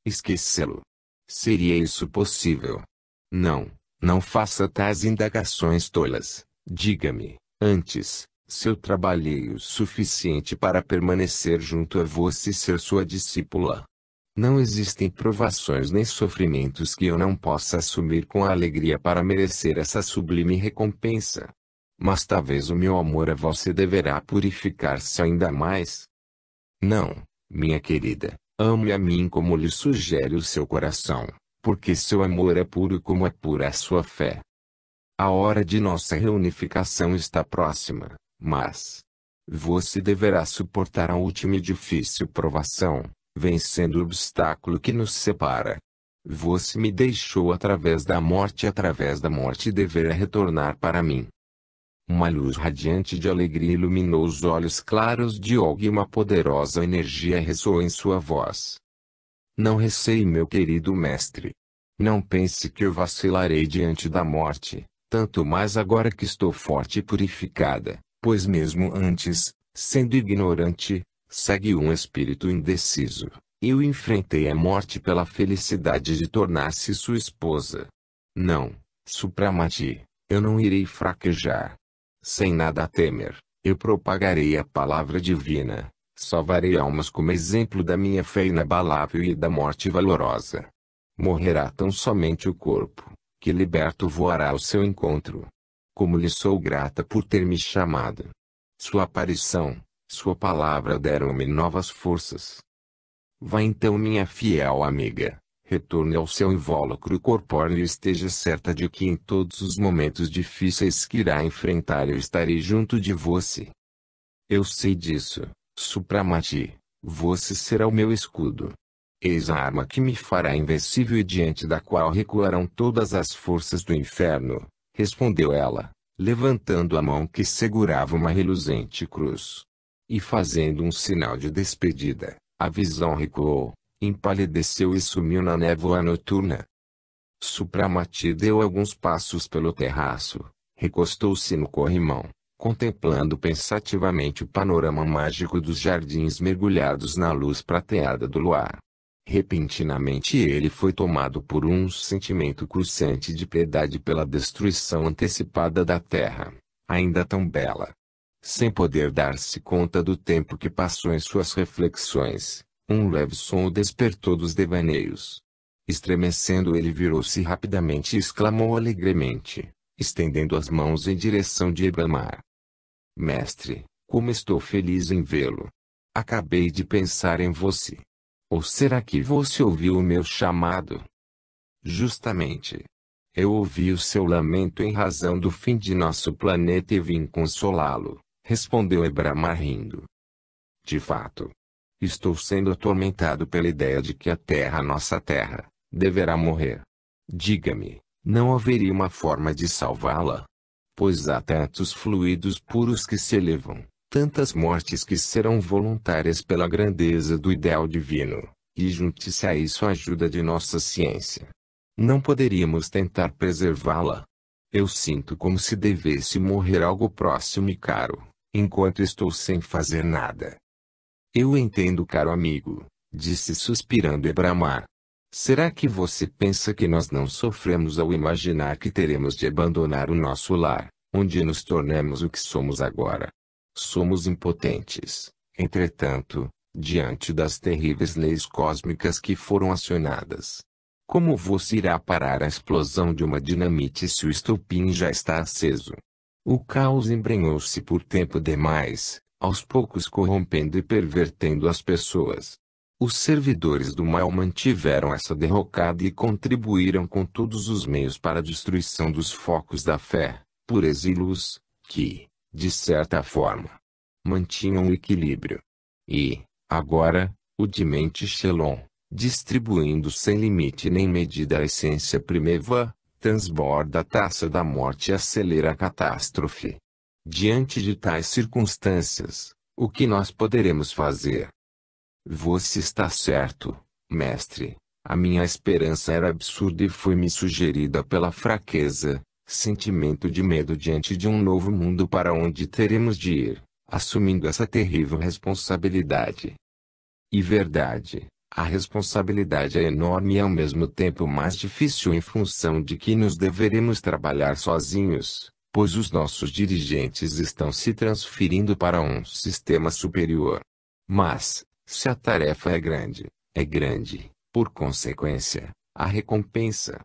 Esquecê-lo? Seria isso possível? Não, não faça tais indagações tolas. Diga-me, antes, se eu trabalhei o suficiente para permanecer junto a você e ser sua discípula. Não existem provações nem sofrimentos que eu não possa assumir com alegria para merecer essa sublime recompensa. Mas talvez o meu amor a você deverá purificar-se ainda mais. Não, minha querida, ame a mim como lhe sugere o seu coração, porque seu amor é puro como é pura a sua fé. A hora de nossa reunificação está próxima, mas você deverá suportar a última e difícil provação, vencendo o obstáculo que nos separa. Você me deixou através da morte e deverá retornar para mim. Uma luz radiante de alegria iluminou os olhos claros de Olga e uma poderosa energia ressoou em sua voz. Não receie, meu querido mestre. Não pense que eu vacilarei diante da morte, tanto mais agora que estou forte e purificada, pois mesmo antes, sendo ignorante, segue um espírito indeciso. Eu enfrentei a morte pela felicidade de tornar-se sua esposa. Não, Supramati, eu não irei fraquejar. Sem nada a temer, eu propagarei a palavra divina, salvarei almas como exemplo da minha fé inabalável e da morte valorosa. Morrerá tão somente o corpo, que liberto voará ao seu encontro. Como lhe sou grata por ter me chamado. Sua aparição, sua palavra deram-me novas forças. Vá então, minha fiel amiga, retorne ao seu invólucro corpóreo e esteja certa de que em todos os momentos difíceis que irá enfrentar eu estarei junto de você. Eu sei disso, Supramati, você será o meu escudo. Eis a arma que me fará invencível e diante da qual recuarão todas as forças do inferno, respondeu ela, levantando a mão que segurava uma reluzente cruz. E fazendo um sinal de despedida, a visão recuou, empalideceu e sumiu na névoa noturna. Supramati deu alguns passos pelo terraço, recostou-se no corrimão, contemplando pensativamente o panorama mágico dos jardins mergulhados na luz prateada do luar. Repentinamente ele foi tomado por um sentimento cruciante de piedade pela destruição antecipada da terra, ainda tão bela. Sem poder dar-se conta do tempo que passou em suas reflexões, um leve som o despertou dos devaneios. Estremecendo, ele virou-se rapidamente e exclamou alegremente, estendendo as mãos em direção de Ebramar. Mestre, como estou feliz em vê-lo! Acabei de pensar em você. Ou será que você ouviu o meu chamado? Justamente. Eu ouvi o seu lamento em razão do fim de nosso planeta e vim consolá-lo, respondeu Ebramar rindo. De fato, estou sendo atormentado pela ideia de que a Terra, nossa Terra, deverá morrer. Diga-me, não haveria uma forma de salvá-la? Pois há tantos fluidos puros que se elevam, tantas mortes que serão voluntárias pela grandeza do ideal divino, e junte-se a isso a ajuda de nossa ciência. Não poderíamos tentar preservá-la? Eu sinto como se devesse morrer algo próximo e caro, enquanto estou sem fazer nada. Eu entendo, caro amigo, disse suspirando Ebramar. Será que você pensa que nós não sofremos ao imaginar que teremos de abandonar o nosso lar, onde nos tornamos o que somos agora? Somos impotentes, entretanto, diante das terríveis leis cósmicas que foram acionadas. Como você irá parar a explosão de uma dinamite se o estopim já está aceso? O caos embrenhou-se por tempo demais, aos poucos corrompendo e pervertendo as pessoas. Os servidores do mal mantiveram essa derrocada e contribuíram com todos os meios para a destruição dos focos da fé, pureza e luz, que, de certa forma, mantinham o equilíbrio. E, agora, o Demente Shelon, distribuindo sem limite nem medida a essência primeva, transborda a taça da morte e acelera a catástrofe. Diante de tais circunstâncias, o que nós poderemos fazer? Você está certo, mestre. A minha esperança era absurda e foi-me sugerida pela fraqueza, sentimento de medo diante de um novo mundo para onde teremos de ir, assumindo essa terrível responsabilidade. E verdade, a responsabilidade é enorme e ao mesmo tempo mais difícil em função de que nos deveremos trabalhar sozinhos, pois os nossos dirigentes estão se transferindo para um sistema superior. Mas, se a tarefa é grande, por consequência, a recompensa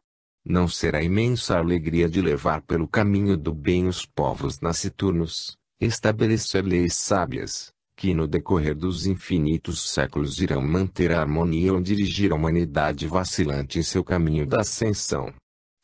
não será imensa a alegria de levar pelo caminho do bem os povos nasciturnos, estabelecer leis sábias, que no decorrer dos infinitos séculos irão manter a harmonia ou dirigir a humanidade vacilante em seu caminho da ascensão.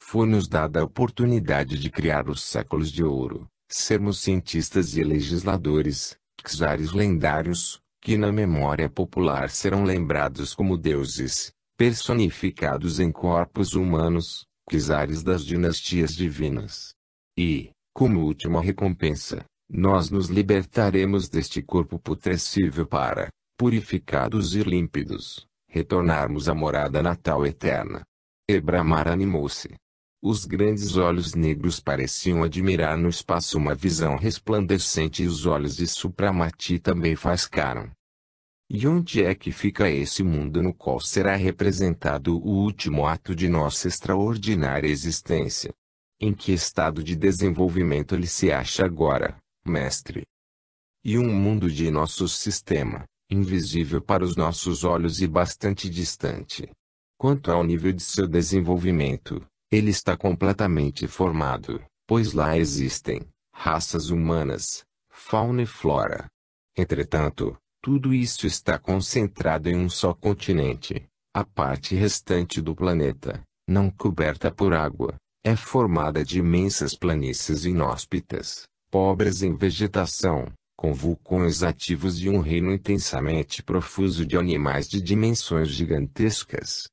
Foi-nos dada a oportunidade de criar os séculos de ouro, sermos cientistas e legisladores, czares lendários, que na memória popular serão lembrados como deuses, personificados em corpos humanos, czares das dinastias divinas. E, como última recompensa, nós nos libertaremos deste corpo putrescível para, purificados e límpidos, retornarmos à morada natal eterna. Ebramar animou-se. Os grandes olhos negros pareciam admirar no espaço uma visão resplandecente e os olhos de Supramati também faiscaram. E onde é que fica esse mundo no qual será representado o último ato de nossa extraordinária existência? Em que estado de desenvolvimento ele se acha agora, mestre? E um mundo de nosso sistema, invisível para os nossos olhos e bastante distante. Quanto ao nível de seu desenvolvimento, ele está completamente formado, pois lá existem raças humanas, fauna e flora. Entretanto, tudo isso está concentrado em um só continente. A parte restante do planeta, não coberta por água, é formada de imensas planícies inóspitas, pobres em vegetação, com vulcões ativos e um reino intensamente profuso de animais de dimensões gigantescas.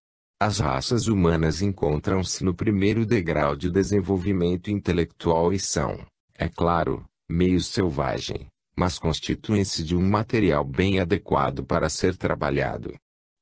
As raças humanas encontram-se no primeiro degrau de desenvolvimento intelectual e são, é claro, meio selvagem, mas constituem-se de um material bem adequado para ser trabalhado.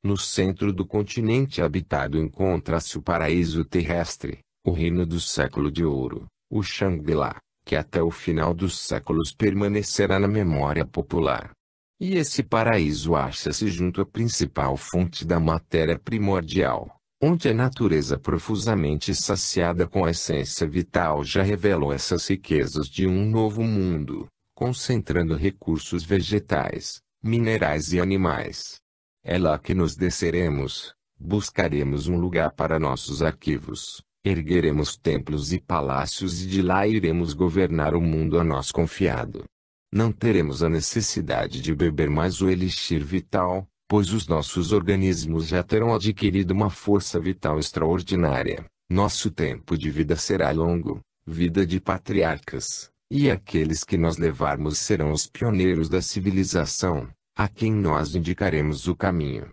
No centro do continente habitado encontra-se o paraíso terrestre, o reino do século de ouro, o Shangri-La, que até o final dos séculos permanecerá na memória popular. E esse paraíso acha-se junto à principal fonte da matéria primordial, onde a natureza profusamente saciada com a essência vital já revelou essas riquezas de um novo mundo, concentrando recursos vegetais, minerais e animais. É lá que nos desceremos, buscaremos um lugar para nossos arquivos, ergueremos templos e palácios e de lá iremos governar o mundo a nós confiado. Não teremos a necessidade de beber mais o elixir vital, pois os nossos organismos já terão adquirido uma força vital extraordinária. Nosso tempo de vida será longo, vida de patriarcas, e aqueles que nós levarmos serão os pioneiros da civilização, a quem nós indicaremos o caminho.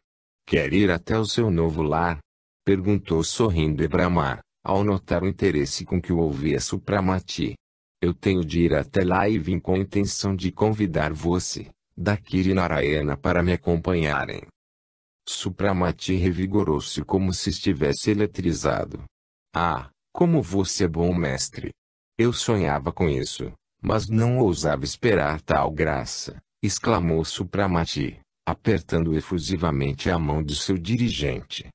Quer ir até o seu novo lar? Perguntou sorrindo Ebramar, ao notar o interesse com que o ouvia Supramati. Eu tenho de ir até lá e vim com a intenção de convidar você, Dakiri e Narayana para me acompanharem. Supramati revigorou-se como se estivesse eletrizado. Ah, como você é bom mestre! Eu sonhava com isso, mas não ousava esperar tal graça, exclamou Supramati, apertando efusivamente a mão de seu dirigente.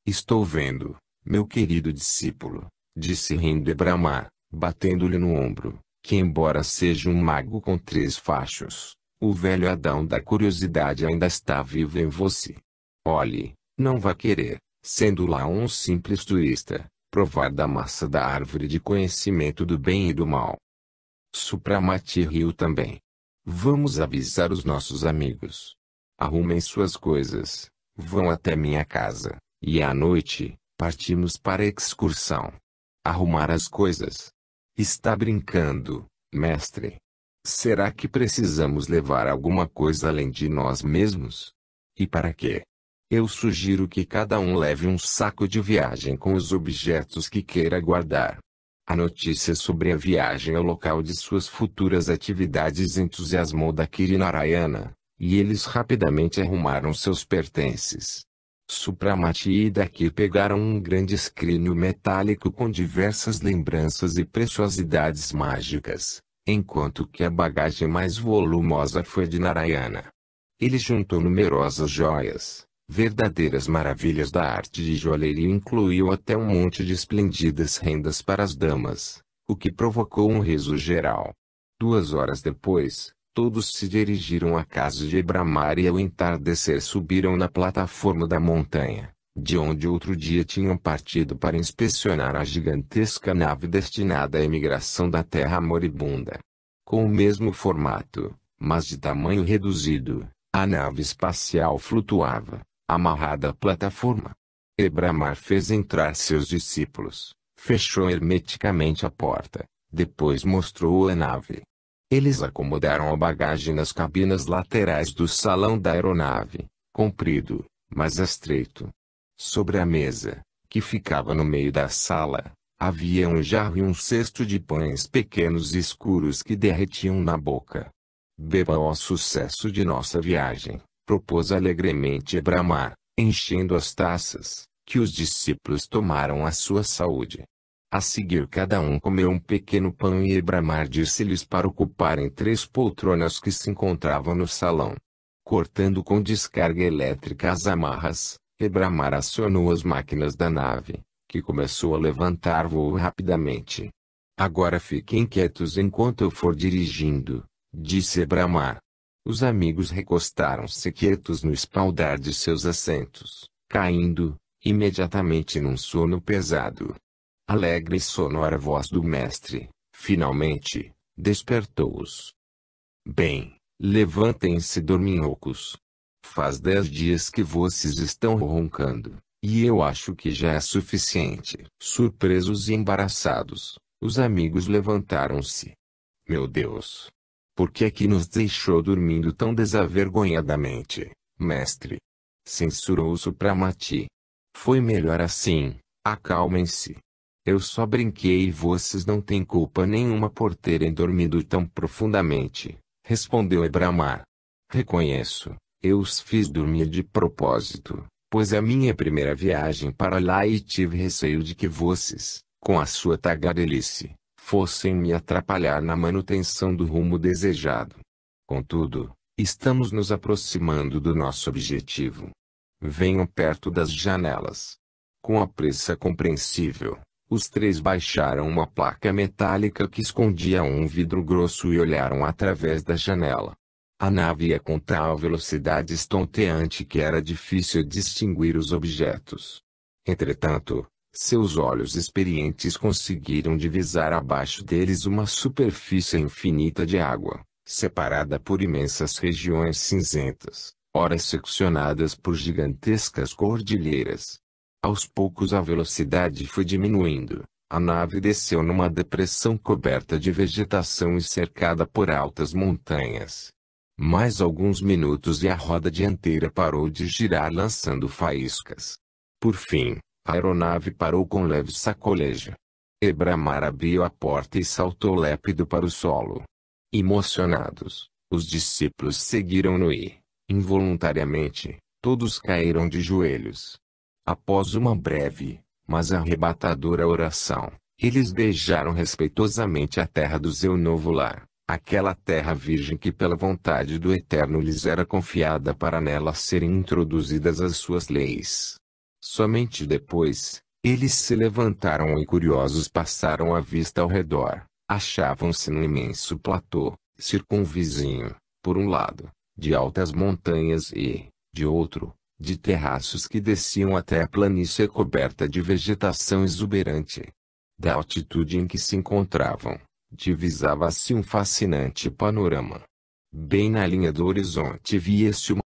Estou vendo, meu querido discípulo, disse rindo Ebramar, batendo-lhe no ombro, que embora seja um mago com 3 fachos, o velho Adão da curiosidade ainda está vivo em você. Olhe, não vá querer, sendo lá um simples turista, provar da massa da árvore de conhecimento do bem e do mal. Supramati riu também. Vamos avisar os nossos amigos. Arrumem suas coisas, vão até minha casa, e à noite, partimos para a excursão. Arrumar as coisas. Está brincando, mestre? Será que precisamos levar alguma coisa além de nós mesmos? E para quê? Eu sugiro que cada um leve um saco de viagem com os objetos que queira guardar. A notícia sobre a viagem ao local de suas futuras atividades entusiasmou Dakiri e Narayana, e eles rapidamente arrumaram seus pertences. Supramati e Dakiri pegaram um grande escrínio metálico com diversas lembranças e preciosidades mágicas, enquanto que a bagagem mais volumosa foi de Narayana. Ele juntou numerosas joias, verdadeiras maravilhas da arte de joalheria, e incluiu até um monte de esplêndidas rendas para as damas, o que provocou um riso geral. 2 horas depois, todos se dirigiram à casa de Ebramar e ao entardecer subiram na plataforma da montanha, de onde outro dia tinham partido para inspecionar a gigantesca nave destinada à imigração da Terra moribunda. Com o mesmo formato, mas de tamanho reduzido, a nave espacial flutuava, amarrada à plataforma. Ebramar fez entrar seus discípulos, fechou hermeticamente a porta, depois mostrou a nave. Eles acomodaram a bagagem nas cabinas laterais do salão da aeronave, comprido, mas estreito. Sobre a mesa, que ficava no meio da sala, havia um jarro e um cesto de pães pequenos e escuros que derretiam na boca. Beba ao sucesso de nossa viagem, propôs alegremente Ebramar, enchendo as taças, que os discípulos tomaram à sua saúde. A seguir cada um comeu um pequeno pão e Ebramar disse-lhes para ocuparem 3 poltronas que se encontravam no salão. Cortando com descarga elétrica as amarras, Ebramar acionou as máquinas da nave, que começou a levantar voo rapidamente. Agora fiquem quietos enquanto eu for dirigindo, disse Ebramar. Os amigos recostaram-se quietos no espaldar de seus assentos, caindo, imediatamente num sono pesado. Alegre e sonora voz do mestre, finalmente, despertou-os. Bem, levantem-se, dorminhocos. Faz 10 dias que vocês estão roncando, e eu acho que já é suficiente. Surpresos e embaraçados, os amigos levantaram-se. Meu Deus! Por que é que nos deixou dormindo tão desavergonhadamente, mestre? Censurou Supramati. Foi melhor assim, acalmem-se. Eu só brinquei e vocês não têm culpa nenhuma por terem dormido tão profundamente, respondeu Ebramar. Reconheço, eu os fiz dormir de propósito, pois é a minha primeira viagem para lá e tive receio de que vocês, com a sua tagarelice, fossem me atrapalhar na manutenção do rumo desejado. Contudo, estamos nos aproximando do nosso objetivo. Venham perto das janelas. Com a pressa compreensível, os 3 baixaram uma placa metálica que escondia um vidro grosso e olharam através da janela. A nave ia com tal velocidade estonteante que era difícil distinguir os objetos. Entretanto, seus olhos experientes conseguiram divisar abaixo deles uma superfície infinita de água, separada por imensas regiões cinzentas, ora seccionadas por gigantescas cordilheiras. Aos poucos a velocidade foi diminuindo, a nave desceu numa depressão coberta de vegetação e cercada por altas montanhas. Mais alguns minutos e a roda dianteira parou de girar lançando faíscas. Por fim, a aeronave parou com leve sacolejo. Ebramar abriu a porta e saltou lépido para o solo. Emocionados, os discípulos seguiram-no e, involuntariamente, todos caíram de joelhos. Após uma breve, mas arrebatadora oração, eles beijaram respeitosamente a terra do seu novo lar, aquela terra virgem que pela vontade do Eterno lhes era confiada para nela serem introduzidas as suas leis. Somente depois, eles se levantaram e curiosos passaram a vista ao redor. Achavam-se num imenso platô, circunvizinho, por um lado, de altas montanhas e, de outro, de terraços que desciam até a planície coberta de vegetação exuberante. Da altitude em que se encontravam, divisava-se um fascinante panorama. Bem na linha do horizonte via-se uma